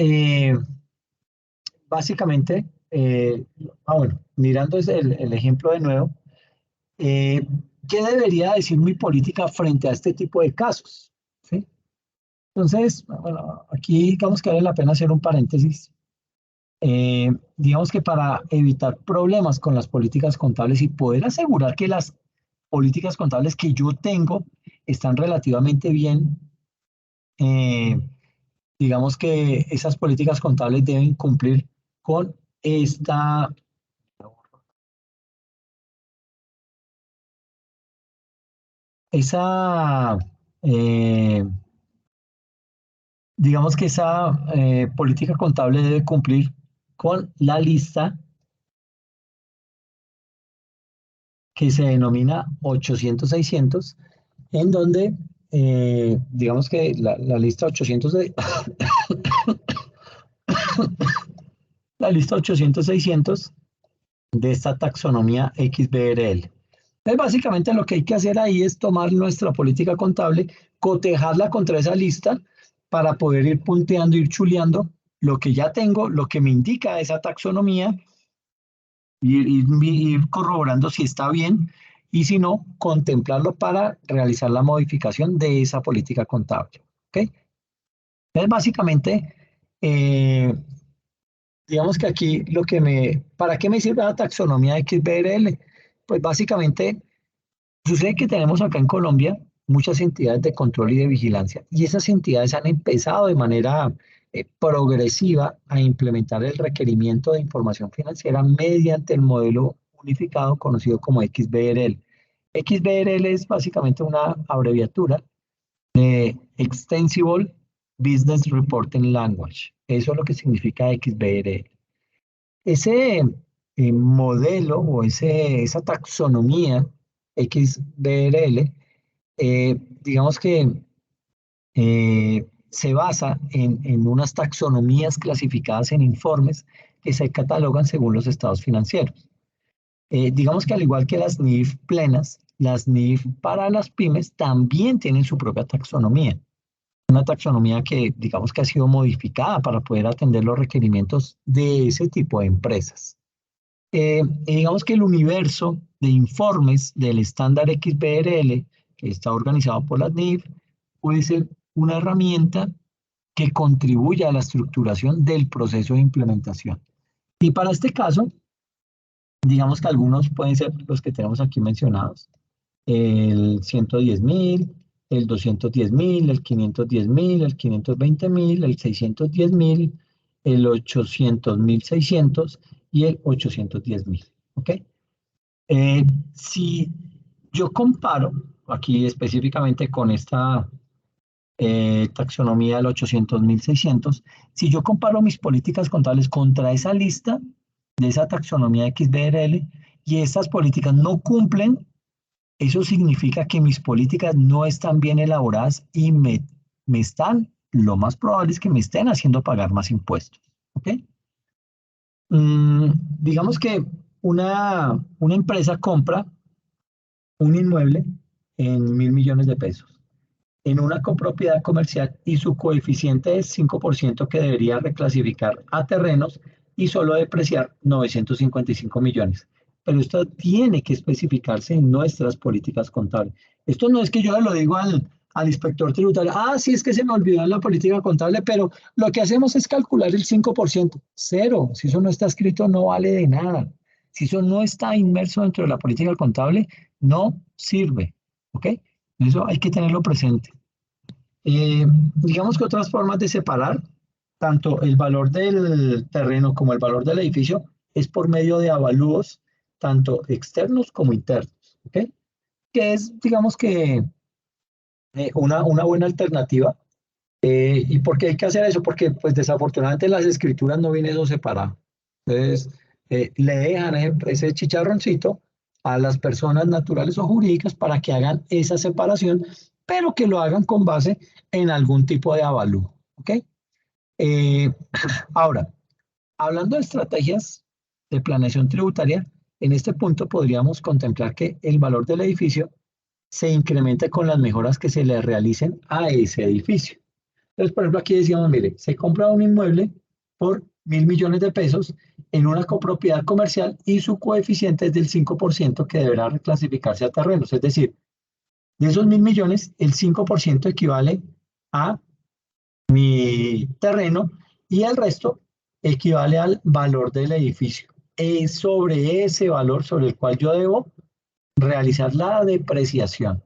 básicamente, bueno, mirando el ejemplo de nuevo, ¿qué debería decir mi política frente a este tipo de casos? ¿Sí? Entonces, bueno, aquí digamos que vale la pena hacer un paréntesis. Digamos que para evitar problemas con las políticas contables y poder asegurar que las políticas contables que yo tengo están relativamente bien, digamos que esas políticas contables deben cumplir con esta esa, eh, digamos que esa política contable debe cumplir con la lista que se denomina 800-600, en donde, digamos que la lista 800, la lista 800-600 de esta taxonomía XBRL. Entonces, básicamente lo que hay que hacer ahí es tomar nuestra política contable, cotejarla contra esa lista para poder ir punteando, ir chuleando lo que ya tengo, lo que me indica esa taxonomía, ir corroborando si está bien y si no, contemplarlo para realizar la modificación de esa política contable. ¿Ok? Entonces, básicamente, digamos que aquí ¿para qué me sirve la taxonomía XBRL? Pues básicamente sucede que tenemos acá en Colombia muchas entidades de control y de vigilancia y esas entidades han empezado de manera progresiva a implementar el requerimiento de información financiera mediante el modelo unificado conocido como XBRL. XBRL es básicamente una abreviatura de Extensible Business Reporting Language. Eso es lo que significa XBRL. Ese modelo o esa taxonomía XBRL, digamos que se basa en unas taxonomías clasificadas en informes que se catalogan según los estados financieros. Digamos que al igual que las NIF plenas, las NIF para las pymes también tienen su propia taxonomía. Una taxonomía que digamos que ha sido modificada para poder atender los requerimientos de ese tipo de empresas. Y digamos que el universo de informes del estándar XBRL, que está organizado por las NIF, puede ser una herramienta que contribuya a la estructuración del proceso de implementación. Y para este caso, digamos que algunos pueden ser los que tenemos aquí mencionados. El 110.000, el 210.000, el 510.000, el 520.000, el 610.000, el 800.600 y el 810.000. ¿Ok? Si yo comparo, aquí específicamente con esta taxonomía del 800.600, si yo comparo mis políticas contables contra esa lista de esa taxonomía XBRL y estas políticas no cumplen, eso significa que mis políticas no están bien elaboradas y lo más probable es que me estén haciendo pagar más impuestos. ¿Ok? Digamos que una empresa compra un inmueble en 1.000 millones de pesos en una copropiedad comercial y su coeficiente es 5% que debería reclasificar a terrenos y solo depreciar 955 millones. Pero esto tiene que especificarse en nuestras políticas contables. Esto no es que yo lo digo al inspector tributario, sí, es que se me olvidó en la política contable, pero lo que hacemos es calcular el 5%. Cero, si eso no está escrito no vale de nada. Si eso no está inmerso dentro de la política contable, no sirve. ¿Ok? Eso hay que tenerlo presente. Digamos que otras formas de separar tanto el valor del terreno como el valor del edificio es por medio de avalúos tanto externos como internos, ¿ok? Que es, digamos que, una buena alternativa. ¿Y por qué hay que hacer eso? Porque, pues, desafortunadamente en las escrituras no viene eso separado. Entonces, le dejan ese chicharroncito a las personas naturales o jurídicas para que hagan esa separación, pero que lo hagan con base en algún tipo de avalúo, ¿ok? Eh, Ahora, hablando de estrategias de planeación tributaria, en este punto podríamos contemplar que el valor del edificio se incrementa con las mejoras que se le realicen a ese edificio. Entonces, por ejemplo, aquí decíamos, mire, se compra un inmueble por 1.000 millones de pesos en una copropiedad comercial y su coeficiente es del 5% que deberá reclasificarse a terrenos. Es decir, de esos 1.000 millones, el 5% equivale a mi terreno y el resto equivale al valor del edificio. Es sobre ese valor sobre el cual yo debo realizar la depreciación,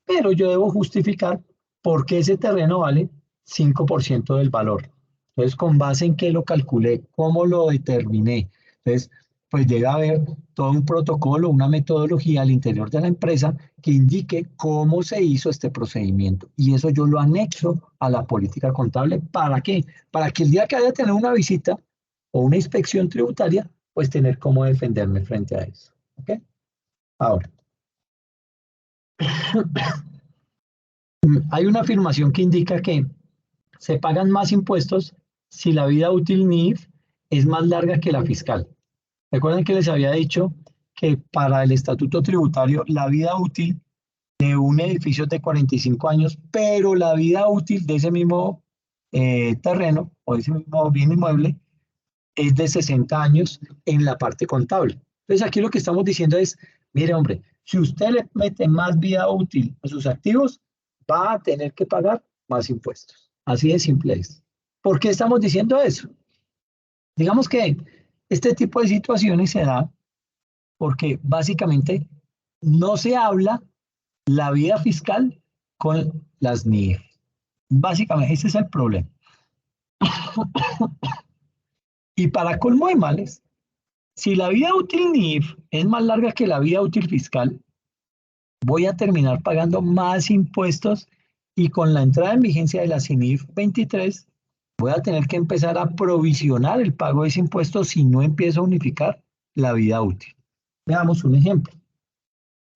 pero yo debo justificar por qué ese terreno vale 5% del valor. Entonces, ¿con base en qué lo calculé? ¿Cómo lo determiné? Entonces, pues debe haber todo un protocolo, una metodología al interior de la empresa que indique cómo se hizo este procedimiento. Y eso yo lo anexo a la política contable. ¿Para qué? Para que el día que haya tener una visita o una inspección tributaria, pues tener cómo defenderme frente a eso. ¿Ok? Ahora, hay una afirmación que indica que se pagan más impuestos si la vida útil NIF es más larga que la fiscal. Recuerden que les había dicho que para el estatuto tributario la vida útil de un edificio es de 45 años, pero la vida útil de ese mismo terreno o ese mismo bien inmueble es de 60 años en la parte contable. Entonces aquí lo que estamos diciendo es, mire hombre, si usted le mete más vida útil a sus activos, va a tener que pagar más impuestos. Así de simple es. ¿Por qué estamos diciendo eso? Digamos que este tipo de situaciones se da porque básicamente no se habla la vida fiscal con las NIF. Básicamente, ese es el problema. Y para colmo de males, si la vida útil NIF es más larga que la vida útil fiscal, voy a terminar pagando más impuestos y con la entrada en vigencia de la CINIF 23 voy a tener que empezar a provisionar el pago de ese impuesto si no empiezo a unificar la vida útil. Veamos un ejemplo.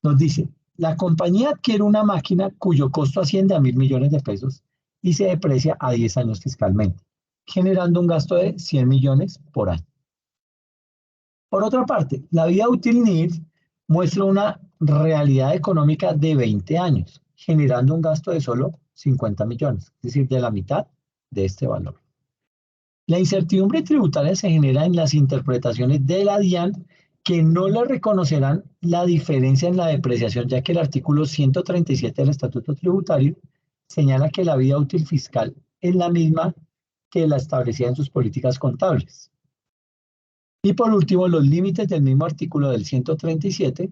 Nos dice, la compañía adquiere una máquina cuyo costo asciende a 1.000 millones de pesos y se deprecia a 10 años fiscalmente, generando un gasto de 100 millones por año. Por otra parte, la vida útil NIF muestra una realidad económica de 20 años, generando un gasto de solo 50 millones, es decir, de la mitad de este valor. La incertidumbre tributaria se genera en las interpretaciones de la DIAN que no le reconocerán la diferencia en la depreciación, ya que el artículo 137 del Estatuto Tributario señala que la vida útil fiscal es la misma que la establecida en sus políticas contables. Y por último, los límites del mismo artículo del 137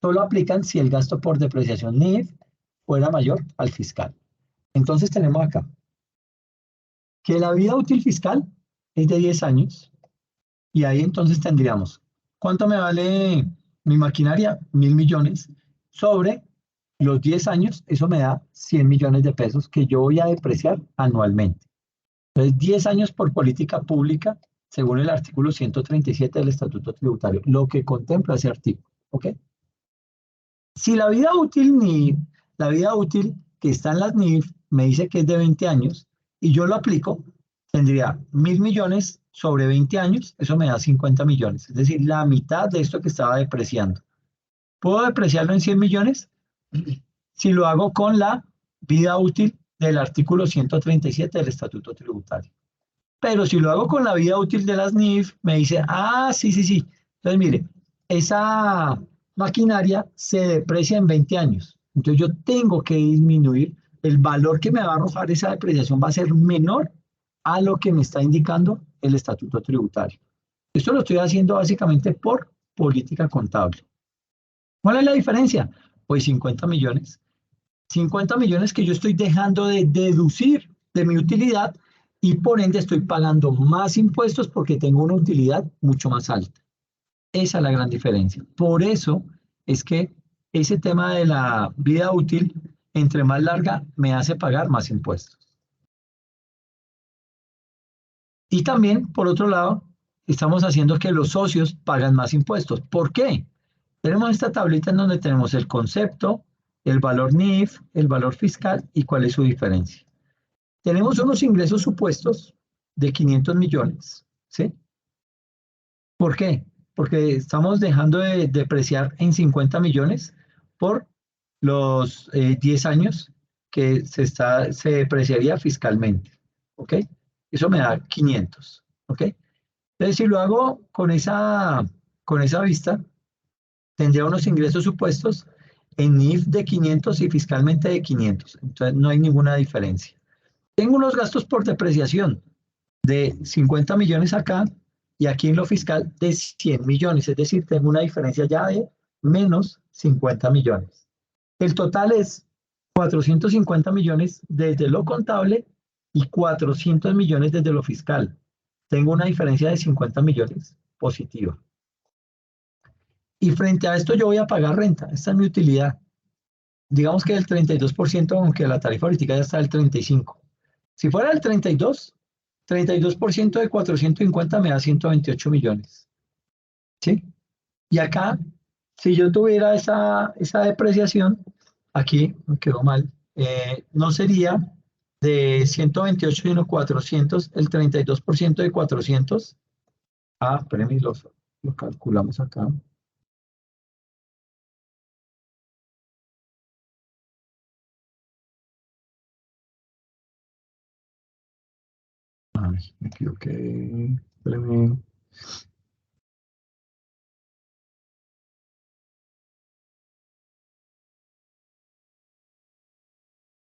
solo aplican si el gasto por depreciación NIF fuera mayor al fiscal. Entonces tenemos acá que la vida útil fiscal es de 10 años y ahí entonces tendríamos, ¿cuánto me vale mi maquinaria? 1.000 millones sobre los 10 años, eso me da 100 millones de pesos que yo voy a depreciar anualmente. Entonces, 10 años por política pública, según el artículo 137 del Estatuto Tributario, lo que contempla ese artículo, ¿ok? Si la vida útil que está en las NIF me dice que es de 20 años y yo lo aplico, tendría 1.000 millones sobre 20 años, eso me da 50 millones, es decir, la mitad de esto que estaba depreciando. ¿Puedo depreciarlo en 100 millones? Si lo hago con la vida útil del artículo 137 del Estatuto Tributario. Pero si lo hago con la vida útil de las NIF, me dice, sí. Entonces, mire, esa maquinaria se deprecia en 20 años. Entonces, yo tengo que disminuir el valor que me va a arrojar esa depreciación, va a ser menor a lo que me está indicando el Estatuto Tributario. Esto lo estoy haciendo básicamente por política contable. ¿Cuál es la diferencia? Pues 50 millones. 50 millones que yo estoy dejando de deducir de mi utilidad y por ende estoy pagando más impuestos porque tengo una utilidad mucho más alta. Esa es la gran diferencia. Por eso es que ese tema de la vida útil, entre más larga, me hace pagar más impuestos. Y también, por otro lado, estamos haciendo que los socios pagan más impuestos. ¿Por qué? Tenemos esta tablita en donde tenemos el concepto, el valor NIF, el valor fiscal y cuál es su diferencia. Tenemos unos ingresos supuestos de 500 millones, ¿sí? ¿Por qué? Porque estamos dejando de depreciar en 50 millones por los 10 años que se depreciaría fiscalmente, ¿ok? Eso me da 500, ¿ok? Entonces, si lo hago con esa vista, tendría unos ingresos supuestos en NIF de 500 y fiscalmente de 500. Entonces, no hay ninguna diferencia. Tengo unos gastos por depreciación de 50 millones acá y aquí en lo fiscal de 100 millones. Es decir, tengo una diferencia ya de menos 50 millones. El total es 450 millones desde lo contable y 400 millones desde lo fiscal. Tengo una diferencia de 50 millones positiva. Y frente a esto yo voy a pagar renta. Esta es mi utilidad. Digamos que el 32%, aunque la tarifa ahorita ya está del 35%. Si fuera el 32% de 450 me da 128 millones. ¿Sí? Y acá, si yo tuviera esa depreciación, aquí me quedó mal, no sería de 128 sino 400, el 32% de 400. Espérenme, lo calculamos acá. Me equivoqué. Espérenme.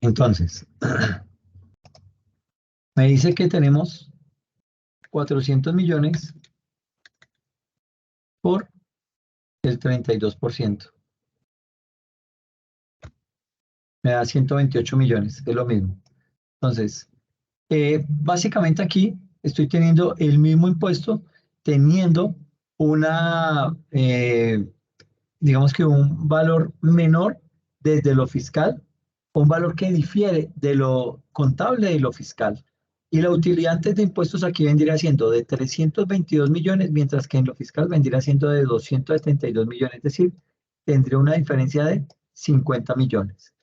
Entonces, me dice que tenemos 400 millones por el 32%. Me da 128 millones, es lo mismo. Entonces, básicamente aquí estoy teniendo el mismo impuesto, teniendo digamos que un valor menor desde lo fiscal, un valor que difiere de lo contable y lo fiscal. Y la utilidad antes de impuestos aquí vendría siendo de 322 millones, mientras que en lo fiscal vendría siendo de 272 millones, es decir, tendría una diferencia de 50 millones.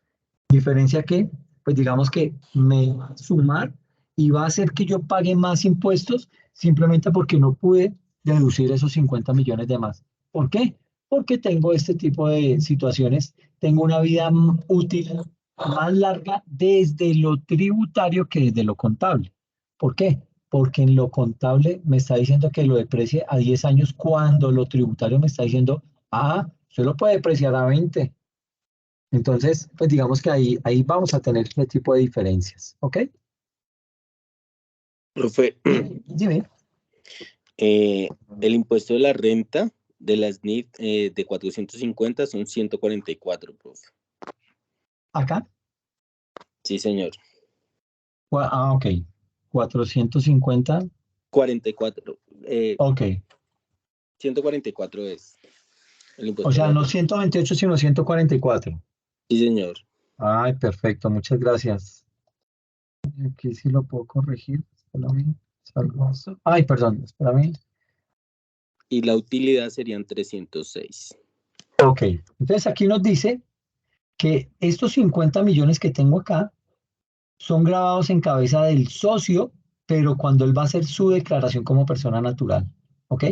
Diferencia que, pues digamos que me va a sumar y va a hacer que yo pague más impuestos simplemente porque no pude deducir esos 50 millones de más. ¿Por qué? Porque tengo este tipo de situaciones, tengo una vida útil más larga desde lo tributario que desde lo contable. ¿Por qué? Porque en lo contable me está diciendo que lo deprecie a 10 años cuando lo tributario me está diciendo, usted lo puede depreciar a 20. Entonces, pues digamos que ahí vamos a tener ese tipo de diferencias. ¿Ok? Profe, Dime. el impuesto de la renta de la SNIF de 450 son 144, profe. ¿Acá? Sí, señor. Ok. 450. 44. Ok. 144 es el O impuesto de sea, la no renta. 128, sino 144. Sí, señor. Ay, perfecto. Muchas gracias. Aquí sí lo puedo corregir. Espérame. Ay, perdón. Espérame. Y la utilidad serían 306. Ok. Entonces aquí nos dice que estos 50 millones que tengo acá son grabados en cabeza del socio, pero cuando él va a hacer su declaración como persona natural, ¿ok?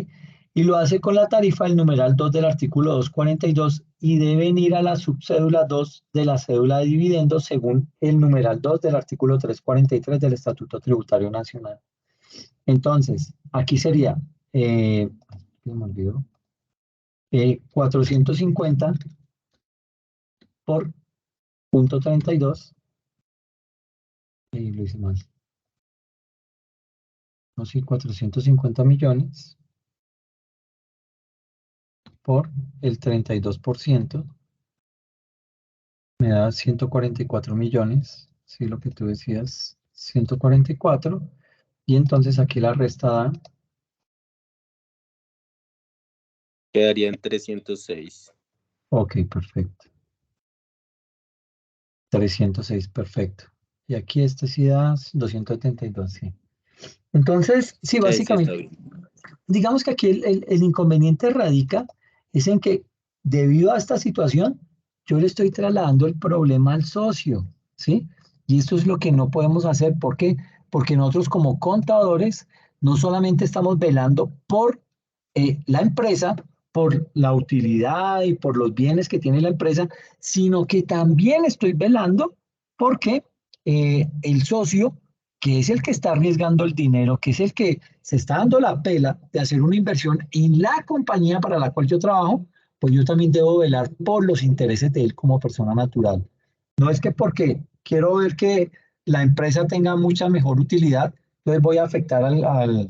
Y lo hace con la tarifa del numeral 2 del artículo 242 y deben ir a la subcédula 2 de la cédula de dividendos según el numeral 2 del artículo 343 del Estatuto Tributario Nacional. Entonces, aquí sería, me olvidó, 450 por punto 32, lo hice mal. No, sí, 450 millones por el 32%, me da 144 millones, sí, lo que tú decías, 144, y entonces aquí la resta da, Quedarían 306. ok, perfecto, 306, perfecto, y aquí este sí da 272, sí. Entonces, sí, Sí, está básicamente, bien. digamos que aquí el inconveniente radica es en que debido a esta situación, yo le estoy trasladando el problema al socio, ¿sí? Y esto es lo que no podemos hacer. ¿Por qué? Porque nosotros como contadores no solamente estamos velando por la empresa, por la utilidad y por los bienes que tiene la empresa, sino que también estoy velando porque el socio, que es el que está arriesgando el dinero, que es el que se está dando la pela de hacer una inversión en la compañía para la cual yo trabajo, pues yo también debo velar por los intereses de él como persona natural. No es que porque quiero ver que la empresa tenga mucha mejor utilidad, entonces voy a afectar al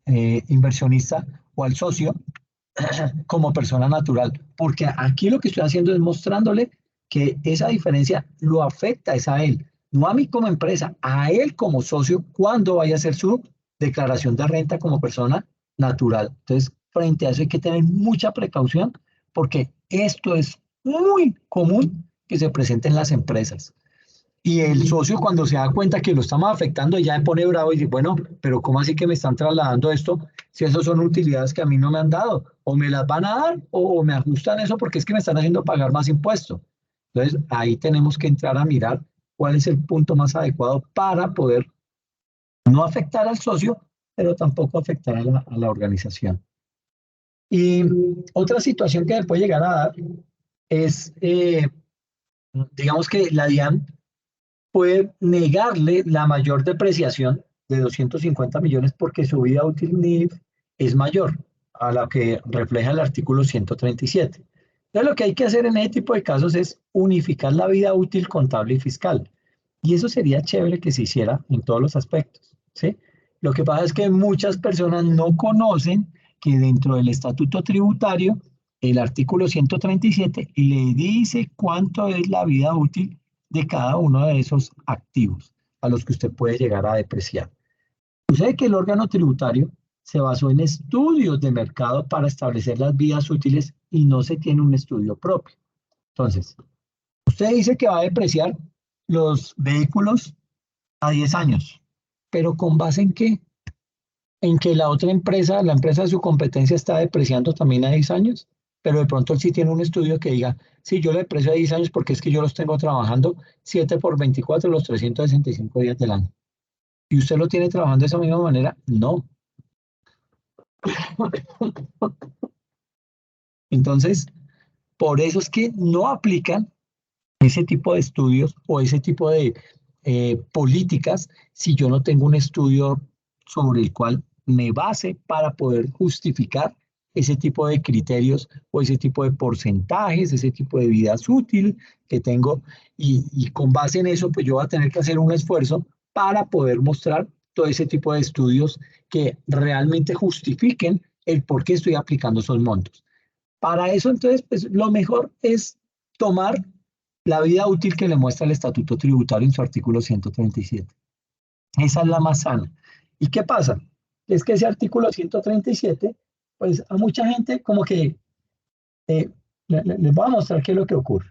inversionista o al socio como persona natural, porque aquí lo que estoy haciendo es mostrándole que esa diferencia lo afecta es a él, no a mí como empresa, a él como socio cuando vaya a hacer su declaración de renta como persona natural. Entonces, frente a eso hay que tener mucha precaución porque esto es muy común que se presente en las empresas. Y el socio cuando se da cuenta que lo estamos afectando ya se pone bravo y dice, bueno, pero ¿cómo así que me están trasladando esto si esas son utilidades que a mí no me han dado? O me las van a dar o me ajustan eso porque es que me están haciendo pagar más impuestos. Entonces ahí tenemos que entrar a mirar cuál es el punto más adecuado para poder no afectar al socio, pero tampoco afectar a la organización. Y otra situación que me puede llegar a dar es, digamos que la DIAN puede negarle la mayor depreciación de 250 millones porque su vida útil NIF es mayor a la que refleja el artículo 137. Entonces, lo que hay que hacer en ese tipo de casos es unificar la vida útil contable y fiscal. Y eso sería chévere que se hiciera en todos los aspectos, ¿sí? Lo que pasa es que muchas personas no conocen que dentro del estatuto tributario, el artículo 137 le dice cuánto es la vida útil de cada uno de esos activos a los que usted puede llegar a depreciar. Sucede que el órgano tributario se basó en estudios de mercado para establecer las vidas útiles y no se tiene un estudio propio. Entonces, usted dice que va a depreciar los vehículos a 10 años, pero ¿con base en qué? En que la otra empresa, la empresa de su competencia está depreciando también a 10 años, pero de pronto él sí tiene un estudio que diga, sí, yo le deprecio a 10 años porque es que yo los tengo trabajando 7 por 24 los 365 días del año. ¿Y usted lo tiene trabajando de esa misma manera? No. Entonces, por eso es que no aplican ese tipo de estudios o ese tipo de políticas si yo no tengo un estudio sobre el cual me base para poder justificar ese tipo de criterios o ese tipo de porcentajes, ese tipo de vidas útil que tengo y con base en eso pues yo voy a tener que hacer un esfuerzo para poder mostrar todo ese tipo de estudios que realmente justifiquen el por qué estoy aplicando esos montos. Para eso entonces pues lo mejor es tomar la vida útil que le muestra el Estatuto Tributario en su artículo 137. Esa es la más sana. ¿Y qué pasa? Es que ese artículo 137, pues a mucha gente como que les voy a mostrar qué es lo que ocurre.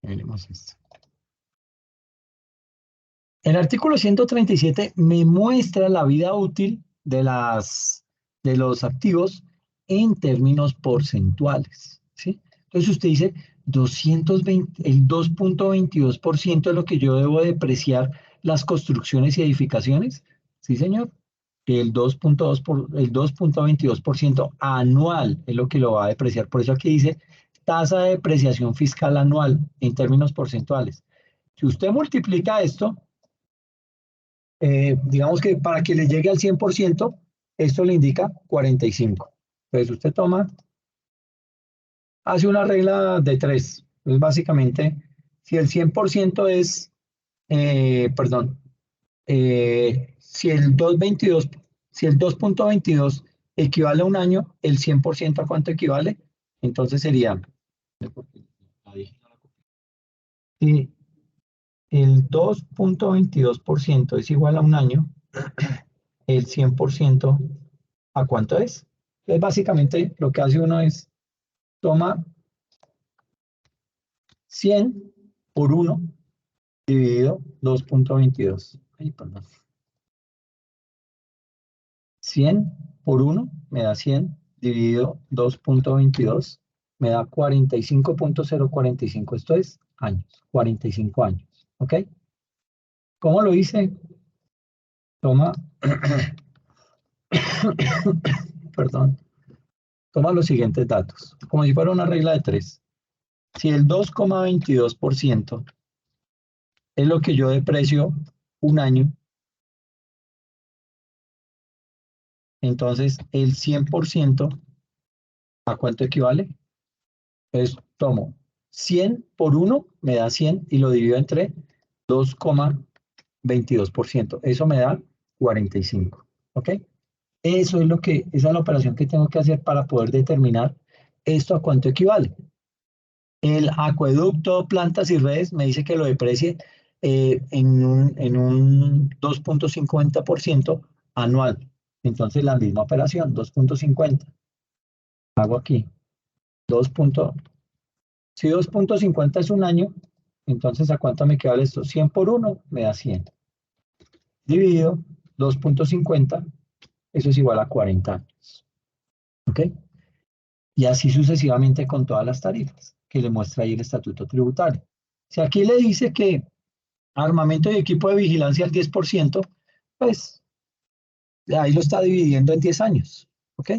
Veremos esto. El artículo 137 me muestra la vida útil de los activos en términos porcentuales, ¿sí? Entonces usted dice 220, el 2.22% es lo que yo debo depreciar las construcciones y edificaciones. Sí, señor. El 2.22% anual es lo que lo va a depreciar. Por eso aquí dice tasa de depreciación fiscal anual en términos porcentuales. Si usted multiplica esto, digamos que para que le llegue al 100%, esto le indica 45. Entonces usted hace una regla de 3. Entonces básicamente, si el 100% es, si el 2.22, si el 2.22 equivale a un año, el 100% ¿a cuánto equivale? Entonces sería, si el 2.22% es igual a un año, el 100% ¿a cuánto es? Entonces, básicamente lo que hace uno es toma 100 por 1 dividido 2.22. Ay, perdón. 100 por 1 me da 100 dividido 2.22 me da 45.045. Esto es años, 45 años. ¿Ok? ¿Cómo lo hice? Toma, perdón, toma los siguientes datos, como si fuera una regla de 3. Si el 2.22% es lo que yo deprecio un año, entonces el 100% ¿a cuánto equivale? Entonces tomo 100 por 1 me da 100 y lo divido entre 2.22%. Eso me da 45. ¿Ok? Eso es esa es la operación que tengo que hacer para poder determinar esto a cuánto equivale. El acueducto, plantas y redes me dice que lo deprecie en un 2.50% anual. Entonces la misma operación, 2.50. Hago aquí 2. Si 2.50 es un año, entonces ¿a cuánto me equivale esto? 100 por 1 me da 100. Dividido 2.50, eso es igual a 40 años. ¿Ok? Y así sucesivamente con todas las tarifas que le muestra ahí el estatuto tributario. Si aquí le dice que armamento y equipo de vigilancia al 10%, pues ahí lo está dividiendo en 10 años. ¿Ok?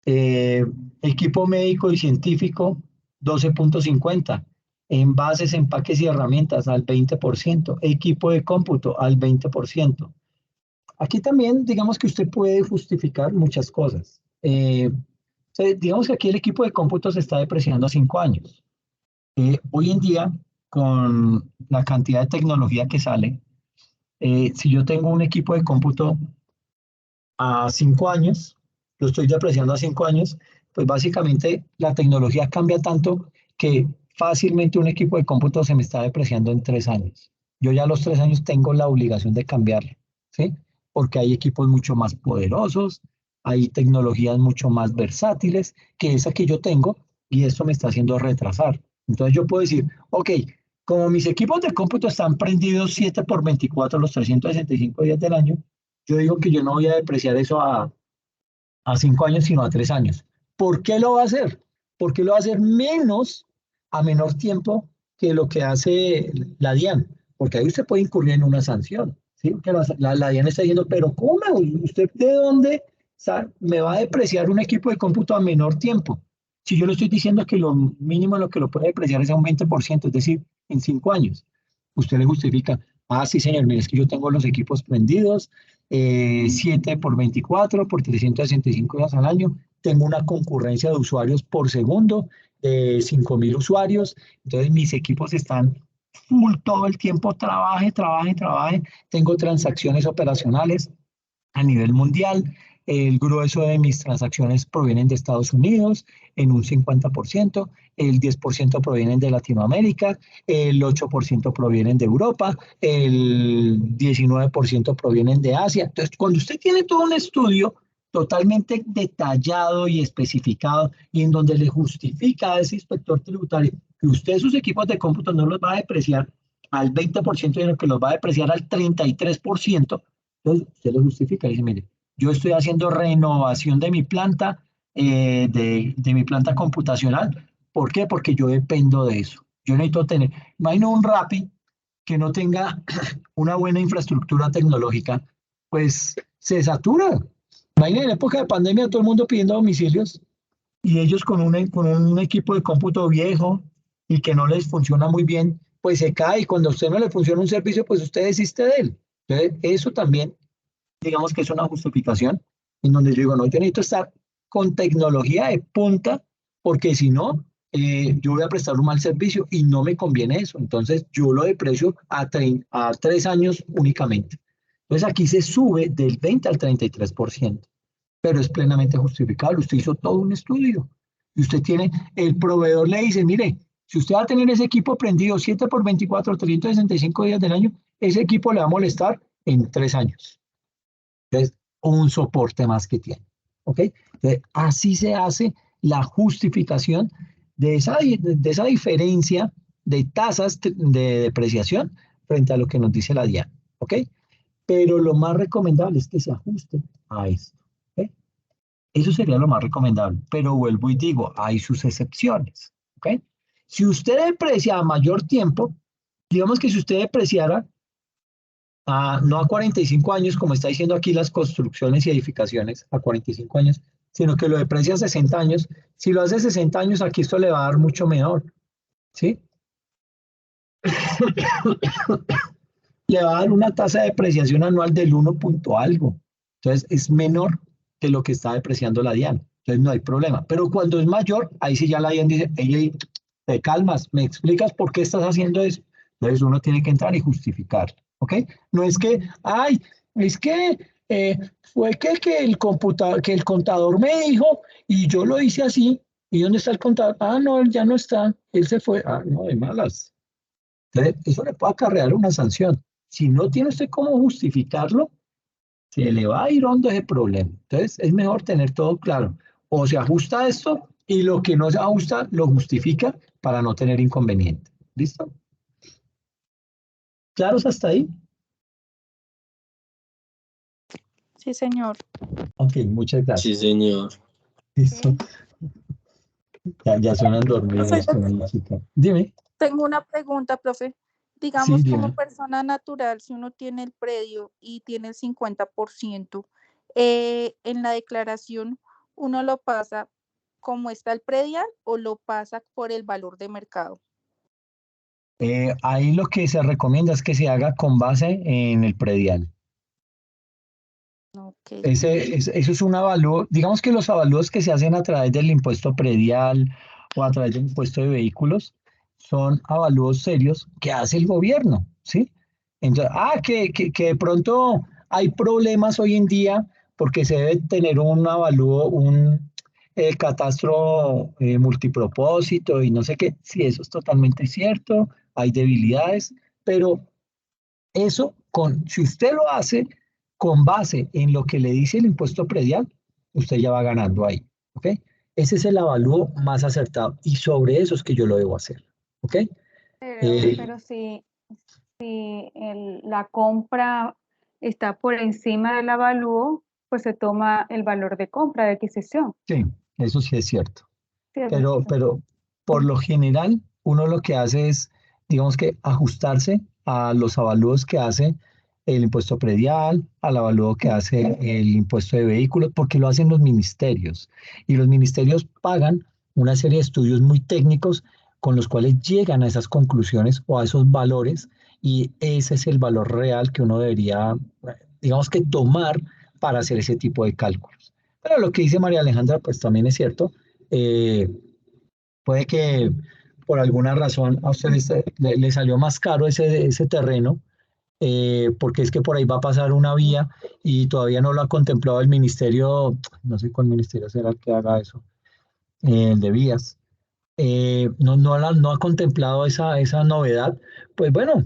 Equipo médico y científico, 12.50. Envases, empaques y herramientas al 20%. Equipo de cómputo al 20%. Aquí también, digamos que usted puede justificar muchas cosas. Digamos que aquí el equipo de cómputo se está depreciando a 5 años. Hoy en día, con la cantidad de tecnología que sale, si yo tengo un equipo de cómputo a 5 años, lo estoy depreciando a 5 años, pues básicamente la tecnología cambia tanto que fácilmente un equipo de cómputo se me está depreciando en 3 años. Yo ya a los 3 años tengo la obligación de cambiarlo, ¿sí? Porque hay equipos mucho más poderosos, hay tecnologías mucho más versátiles que esa que yo tengo y esto me está haciendo retrasar. Entonces yo puedo decir, ok, como mis equipos de cómputo están prendidos 7 por 24 los 365 días del año, Yo digo que yo no voy a depreciar eso a 5 años, sino a 3 años. ¿Por qué lo va a hacer? Porque lo va a hacer menos, a menor tiempo que lo que hace la DIAN, porque ahí usted puede incurrir en una sanción, ¿sí? Que la DIAN está diciendo, pero ¿cómo? ¿Usted de dónde me va a depreciar un equipo de cómputo a menor tiempo? Si yo le estoy diciendo que lo mínimo en lo que lo puede depreciar es a un 20%, es decir, en 5 años. Usted le justifica, ah, sí, señor, mire, es que yo tengo los equipos prendidos, 7 por 24, por 365 días al año. Tengo una concurrencia de usuarios por segundo, 5.000 usuarios. Entonces mis equipos están full todo el tiempo, trabaje, trabaje, trabaje. Tengo transacciones operacionales a nivel mundial. El grueso de mis transacciones provienen de Estados Unidos en un 50%, el 10% provienen de Latinoamérica, el 8% provienen de Europa, el 19% provienen de Asia. Entonces, cuando usted tiene todo un estudio totalmente detallado y especificado y en donde le justifica a ese inspector tributario que usted sus equipos de cómputo no los va a depreciar al 20%, sino que los va a depreciar al 33%, entonces usted lo justifica y dice, mire, yo estoy haciendo renovación de mi planta, de mi planta computacional. ¿Por qué? Porque yo dependo de eso. Yo necesito tener, imagino un Rappi que no tenga una buena infraestructura tecnológica, pues se satura. Imagina en época de pandemia todo el mundo pidiendo domicilios y ellos con un equipo de cómputo viejo y que no les funciona muy bien, pues se cae y cuando a usted no le funciona un servicio, pues usted desiste de él. Entonces, eso también digamos que es una justificación en donde yo digo, no, yo necesito estar con tecnología de punta, porque si no, yo voy a prestar un mal servicio y no me conviene eso. Entonces, yo lo deprecio a 3 años únicamente. Entonces, aquí se sube del 20 al 33%, pero es plenamente justificable. Usted hizo todo un estudio y usted tiene, el proveedor le dice, mire, si usted va a tener ese equipo prendido 7 por 24, 365 días del año, ese equipo le va a molestar en 3 años. Entonces, un soporte más que tiene. ¿Ok? Entonces, así se hace la justificación de esa diferencia de tasas de depreciación frente a lo que nos dice la DIAN. ¿Ok? Pero lo más recomendable es que se ajuste a esto. ¿Ok? Eso sería lo más recomendable. Pero vuelvo y digo, hay sus excepciones. ¿Ok? Si usted deprecia a mayor tiempo, digamos que si usted depreciara no a 45 años, como está diciendo aquí las construcciones y edificaciones, a 45 años, sino que lo deprecia a 60 años. Si lo hace 60 años, aquí esto le va a dar mucho mejor, ¿sí? Le va a dar una tasa de depreciación anual del 1 punto algo. Entonces, es menor que lo que está depreciando la DIAN. Entonces, no hay problema. Pero cuando es mayor, ahí sí ya la DIAN dice, hey, te calmas, ¿me explicas por qué estás haciendo eso? Entonces, uno tiene que entrar y justificar. ¿Ok? No es que, ay, es que fue que el contador me dijo y yo lo hice así. ¿Y dónde está el contador? Ah, no, él ya no está, él se fue. Ah, no, de malas. Entonces, eso le puede acarrear una sanción. Si no tiene usted cómo justificarlo, se le va a ir hondo ese problema. Entonces, es mejor tener todo claro. O se ajusta esto y lo que no se ajusta lo justifica para no tener inconveniente. ¿Listo? ¿Claros hasta ahí? Sí, señor. Ok, muchas Sí, gracias. señor. Listo. Ya suenan dormidos Profe, con mi chica. Dime. tengo una pregunta, profe. Sí, Digamos, como dime. persona natural, si uno tiene el predio y tiene el 50%, en la declaración, ¿uno lo pasa como está el predial o lo pasa por el valor de mercado? Ahí lo que se recomienda es que se haga con base en el predial. Ok. Eso es un avalúo. Digamos que los avalúos que se hacen a través del impuesto predial o a través del impuesto de vehículos son avalúos serios que hace el gobierno, ¿sí? Entonces, que de pronto hay problemas hoy en día porque se debe tener un avalúo, un catastro multipropósito y no sé qué. Sí, eso es totalmente cierto, hay debilidades, pero si usted lo hace con base en lo que le dice el impuesto predial, usted ya va ganando ahí, ¿ok? Ese es el avalúo más acertado y sobre eso es que yo lo debo hacer, ¿ok? Pero si la compra está por encima del avalúo, pues se toma el valor de compra, de adquisición. Sí, eso sí es cierto. ¿Cierto? Pero por lo general, uno lo que hace es, digamos que ajustarse a los avalúos que hace el impuesto predial, al avalúo que hace el impuesto de vehículos, porque lo hacen los ministerios. Y los ministerios pagan una serie de estudios muy técnicos con los cuales llegan a esas conclusiones o a esos valores, y ese es el valor real que uno debería, digamos que tomar para hacer ese tipo de cálculos. Pero lo que dice María Alejandra, pues también es cierto. eh, Puede que por alguna razón a ustedes le salió más caro ese terreno, porque es que por ahí va a pasar una vía y todavía no lo ha contemplado el ministerio, no sé cuál ministerio será el que haga eso, el de vías. No ha contemplado esa novedad. Pues bueno,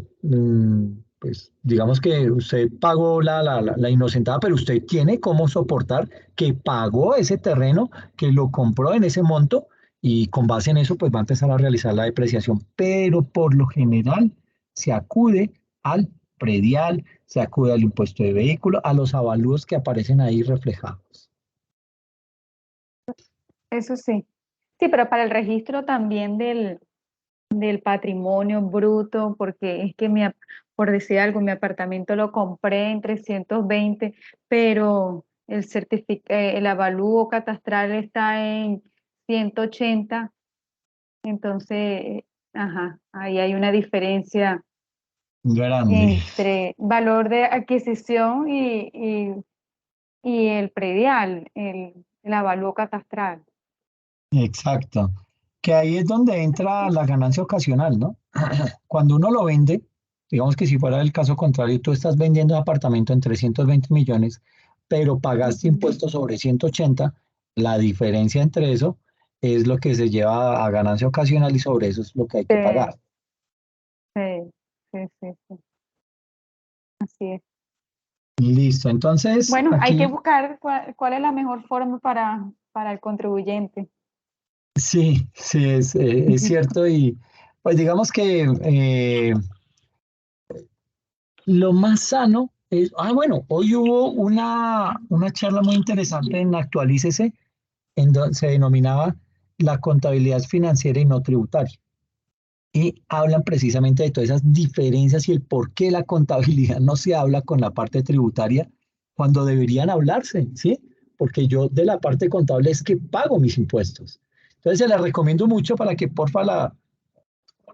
pues digamos que usted pagó la inocentada, pero usted tiene cómo soportar que pagó ese terreno, que lo compró en ese monto, y con base en eso pues va a empezar a realizar la depreciación. Pero por lo general se acude al predial, se acude al impuesto de vehículo, a los avalúos que aparecen ahí reflejados. Eso sí. Sí, pero para el registro también del patrimonio bruto, porque es que por decir algo, mi apartamento lo compré en 320, pero el avalúo catastral está en 180, entonces, ajá, ahí hay una diferencia Grande. entre valor de adquisición y el predial, el avalúo catastral. Exacto. Que ahí es donde entra la ganancia ocasional, ¿no? Cuando uno lo vende, digamos que si fuera el caso contrario, tú estás vendiendo un apartamento en 320 millones, pero pagaste impuestos sobre 180, la diferencia entre eso es lo que se lleva a ganancia ocasional y sobre eso es lo que hay que pagar. Sí, sí, sí, sí. Así es. Listo, entonces Bueno, hay que aquí, buscar cuál es la mejor forma para el contribuyente. sí, es cierto y pues digamos que lo más sano es, bueno, hoy hubo una charla muy interesante en Actualícese, en donde se denominaba la contabilidad financiera y no tributaria. Y hablan precisamente de todas esas diferencias y el por qué la contabilidad no se habla con la parte tributaria cuando deberían hablarse, ¿sí? Porque yo de la parte contable es que pago mis impuestos. Entonces se la recomiendo mucho para que porfa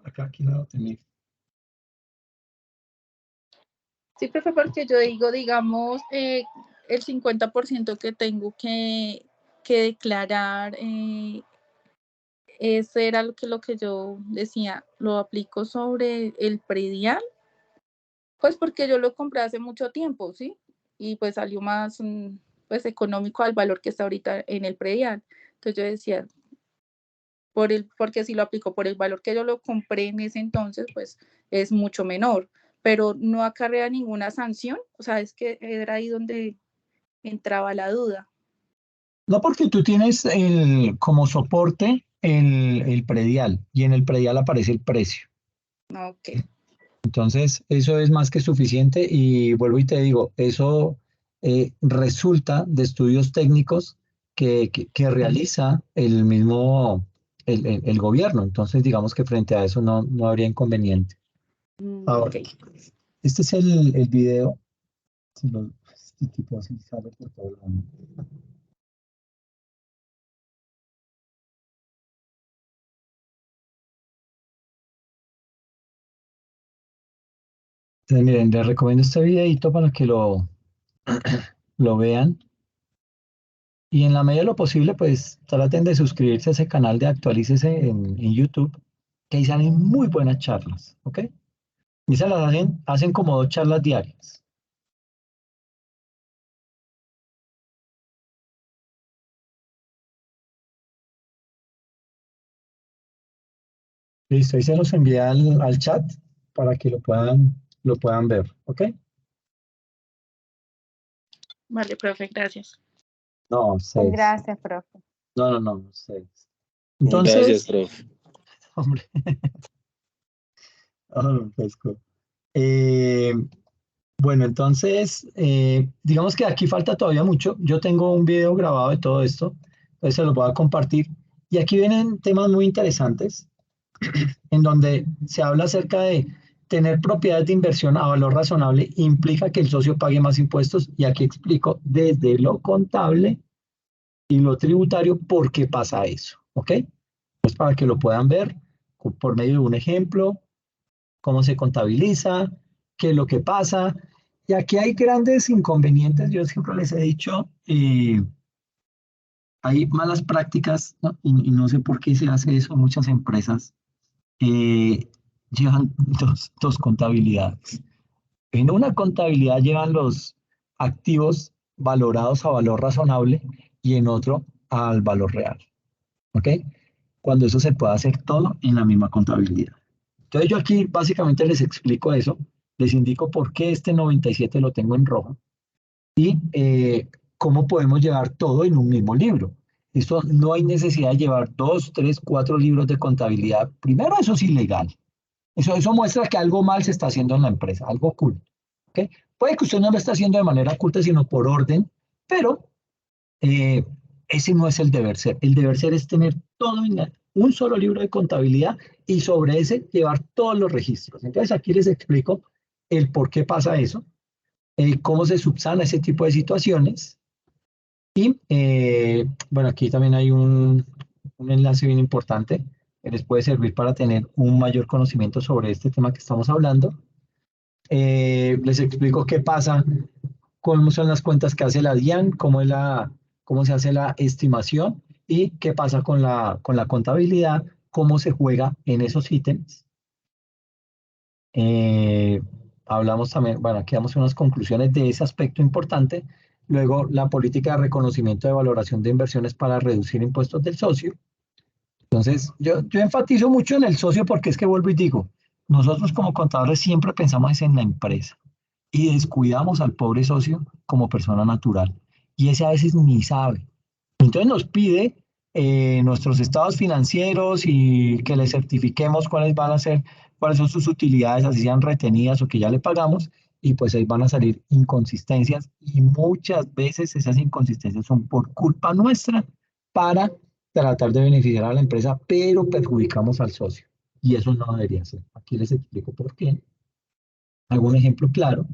acá, aquí la voy a tener. Sí, profe, porque yo digo, digamos, el 50% que tengo que declarar, ese era lo que yo decía, lo aplico sobre el predial, pues porque yo lo compré hace mucho tiempo, ¿sí? Y pues salió más, pues económico al valor que está ahorita en el predial. Entonces yo decía, porque si lo aplico por el valor que yo lo compré en ese entonces, pues es mucho menor, pero no acarrea ninguna sanción. O sea, es que era ahí donde entraba la duda. No, porque tú tienes como soporte el predial y en el predial aparece el precio. Ok. Entonces, eso es más que suficiente y vuelvo y te digo, eso resulta de estudios técnicos que realiza el mismo, el gobierno. Entonces, digamos que frente a eso no habría inconveniente. Ahora, Ok. este es el video. Este tipo así sale por todo el mundo. Entonces, miren, les recomiendo este videito para que lo vean. Y en la medida de lo posible, pues traten de suscribirse a ese canal de Actualícese en YouTube, que ahí salen muy buenas charlas, ¿ok? Y se las hacen como 2 charlas diarias. Listo, ahí se los envié al chat para que lo puedan ver, ¿ok? Vale, profe, gracias. No, ustedes. Gracias, profe. No, ustedes. Gracias, Entonces, profe. hombre, oh, fresco. Eh, Bueno, entonces, digamos que aquí falta todavía mucho. Yo tengo un video grabado de todo esto, entonces se lo voy a compartir. Y aquí vienen temas muy interesantes, en donde se habla acerca de tener propiedades de inversión a valor razonable implica que el socio pague más impuestos. Y aquí explico desde lo contable y lo tributario por qué pasa eso, ¿ok? Pues para que lo puedan ver por medio de un ejemplo, cómo se contabiliza, qué es lo que pasa. Y aquí hay grandes inconvenientes, yo siempre les he dicho, hay malas prácticas, ¿no? Y no sé por qué se hace eso. Muchas empresas eh, llevan dos contabilidades. En una contabilidad llevan los activos valorados a valor razonable y en otro al valor real, ¿ok? Cuando eso se puede hacer todo en la misma contabilidad. Entonces yo aquí básicamente les explico eso, les indico por qué este 97 lo tengo en rojo y cómo podemos llevar todo en un mismo libro. Esto no hay necesidad de llevar 2, 3, 4 libros de contabilidad. Primero, eso es ilegal. Eso muestra que algo mal se está haciendo en la empresa, algo oculto. ¿Okay? Puede que usted no lo esté haciendo de manera oculta, sino por orden, pero eh, ese no es el deber ser. El deber ser es tener todo en un solo libro de contabilidad y sobre ese llevar todos los registros. Entonces aquí les explico el por qué pasa eso, cómo se subsana ese tipo de situaciones. Y bueno, aquí también hay un enlace bien importante que les puede servir para tener un mayor conocimiento sobre este tema que estamos hablando. Les explico qué pasa, cómo son las cuentas que hace la DIAN, cómo se hace la estimación y qué pasa con la contabilidad, cómo se juega en esos ítems. Eh, Hablamos también, bueno, aquí damos unas conclusiones de ese aspecto importante. Luego, la política de reconocimiento de valoración de inversiones para reducir impuestos del socio. Entonces, yo enfatizo mucho en el socio porque es que vuelvo y digo, nosotros como contadores siempre pensamos en la empresa y descuidamos al pobre socio como persona natural. Y ese a veces ni sabe. Entonces nos pide nuestros estados financieros y que le certifiquemos cuáles van a ser, cuáles son sus utilidades, así sean retenidas o que ya le pagamos, y pues ahí van a salir inconsistencias y muchas veces esas inconsistencias son por culpa nuestra para tratar de beneficiar a la empresa, pero perjudicamos al socio. Y eso no debería ser. Aquí les explico por qué. Hago un ejemplo claro.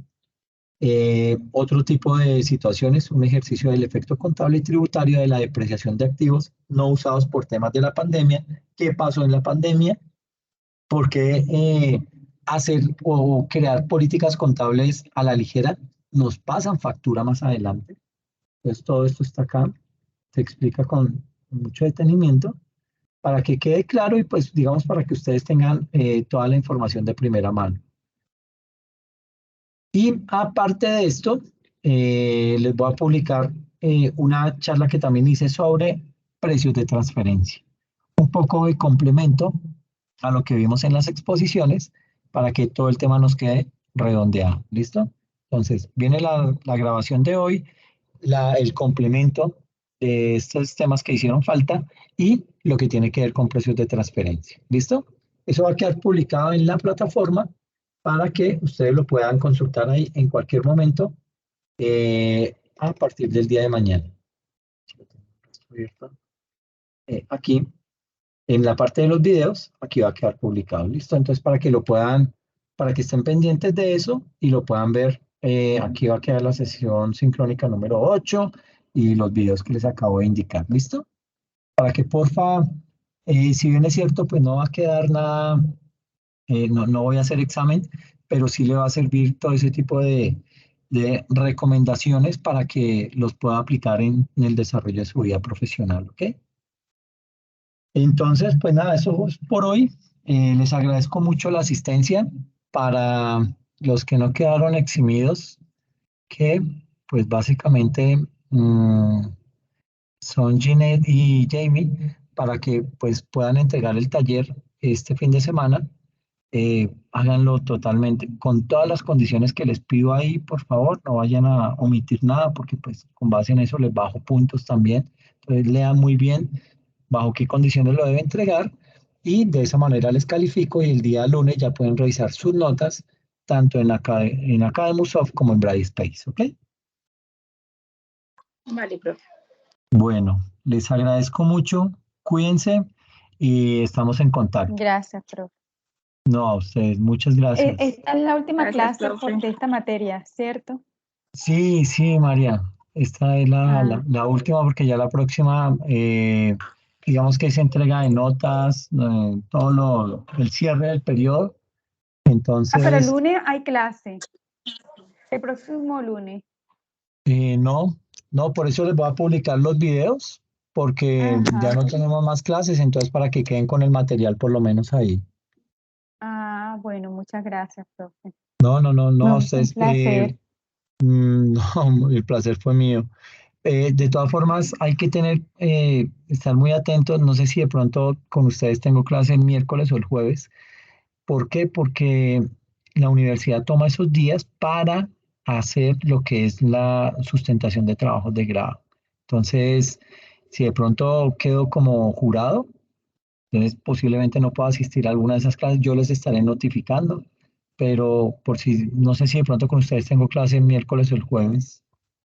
Otro tipo de situaciones, un ejercicio del efecto contable y tributario de la depreciación de activos no usados por temas de la pandemia. ¿Qué pasó en la pandemia? ¿Por qué hacer o crear políticas contables a la ligera nos pasan factura más adelante? Entonces todo esto está acá, se explica con mucho detenimiento para que quede claro y pues digamos para que ustedes tengan toda la información de primera mano. Y aparte de esto, les voy a publicar una charla que también hice sobre precios de transferencia. Un poco de complemento a lo que vimos en las exposiciones para que todo el tema nos quede redondeado. ¿Listo? Entonces, viene la grabación de hoy, el complemento de estos temas que hicieron falta y lo que tiene que ver con precios de transferencia. ¿Listo? Eso va a quedar publicado en la plataforma para que ustedes lo puedan consultar ahí en cualquier momento a partir del día de mañana. Aquí, en la parte de los videos, aquí va a quedar publicado, ¿listo? Entonces, para que lo puedan, para que estén pendientes de eso y lo puedan ver, aquí va a quedar la sesión sincrónica número 8 y los videos que les acabo de indicar, ¿listo? Para que porfa, si bien es cierto, pues no va a quedar nada, no voy a hacer examen, pero sí le va a servir todo ese tipo de recomendaciones para que los pueda aplicar en el desarrollo de su vida profesional, ¿ok? Entonces, pues nada, eso es por hoy. Les agradezco mucho la asistencia para los que no quedaron eximidos, que pues básicamente son Ginette y Jamie, para que pues puedan entregar el taller este fin de semana. Háganlo totalmente con todas las condiciones que les pido ahí, por favor, no vayan a omitir nada porque pues con base en eso les bajo puntos también. Entonces lean muy bien bajo qué condiciones lo debe entregar y de esa manera les califico y el día lunes ya pueden revisar sus notas tanto en Academysoft como en Brightspace, ¿ok? Vale, profe. Bueno, les agradezco mucho, cuídense y estamos en contacto. Gracias, profe. No, a ustedes, muchas gracias. Esta es la última Gracias, clase profe. de esta materia, ¿cierto? Sí, sí, María, esta es la última porque ya la próxima, digamos que se entrega de notas, el cierre del periodo. Pero el Entonces, lunes hay clase. El próximo lunes. no, por eso les voy a publicar los videos, porque ya Ajá. no tenemos más clases, entonces para que queden con el material por lo menos ahí. Ah, bueno, muchas gracias, profe. No, Un ustedes, placer. no, el placer fue mío. De todas formas, hay que estar muy atentos. No sé si de pronto con ustedes tengo clase el miércoles o el jueves. ¿Por qué? Porque la universidad toma esos días para hacer lo que es la sustentación de trabajos de grado. Entonces, si de pronto quedo como jurado, entonces posiblemente no pueda asistir a alguna de esas clases, yo les estaré notificando, pero por si, no sé si de pronto con ustedes tengo clase el miércoles o el jueves.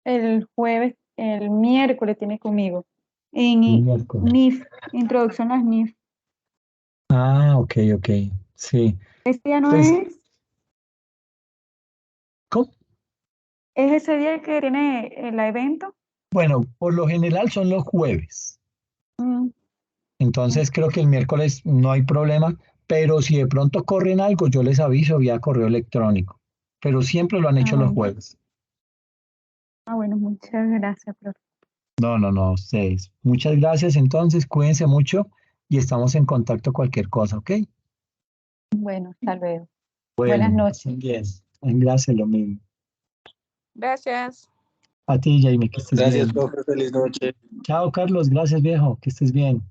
El jueves, el miércoles tiene conmigo. En Miércoles. NIF, introducción a las NIF. Ah, ok, sí. ¿Este día no Pues, es? ¿cómo? ¿Es ese día que tiene el evento? Bueno, por lo general son los jueves. Mm, Entonces creo que el miércoles no hay problema, pero si de pronto corren algo, yo les aviso vía correo electrónico. Pero siempre lo han hecho los bueno. jueves. Bueno, muchas gracias, profe. No, ustedes. Muchas gracias entonces, cuídense mucho y estamos en contacto cualquier cosa, ¿ok? Bueno, hasta luego. Bueno, Buenas noches. bien. Gracias, lo mismo. Gracias. A ti, Jamie, que estés Gracias, bien. profe. Feliz noche. Chao, Carlos, gracias, viejo, que estés bien.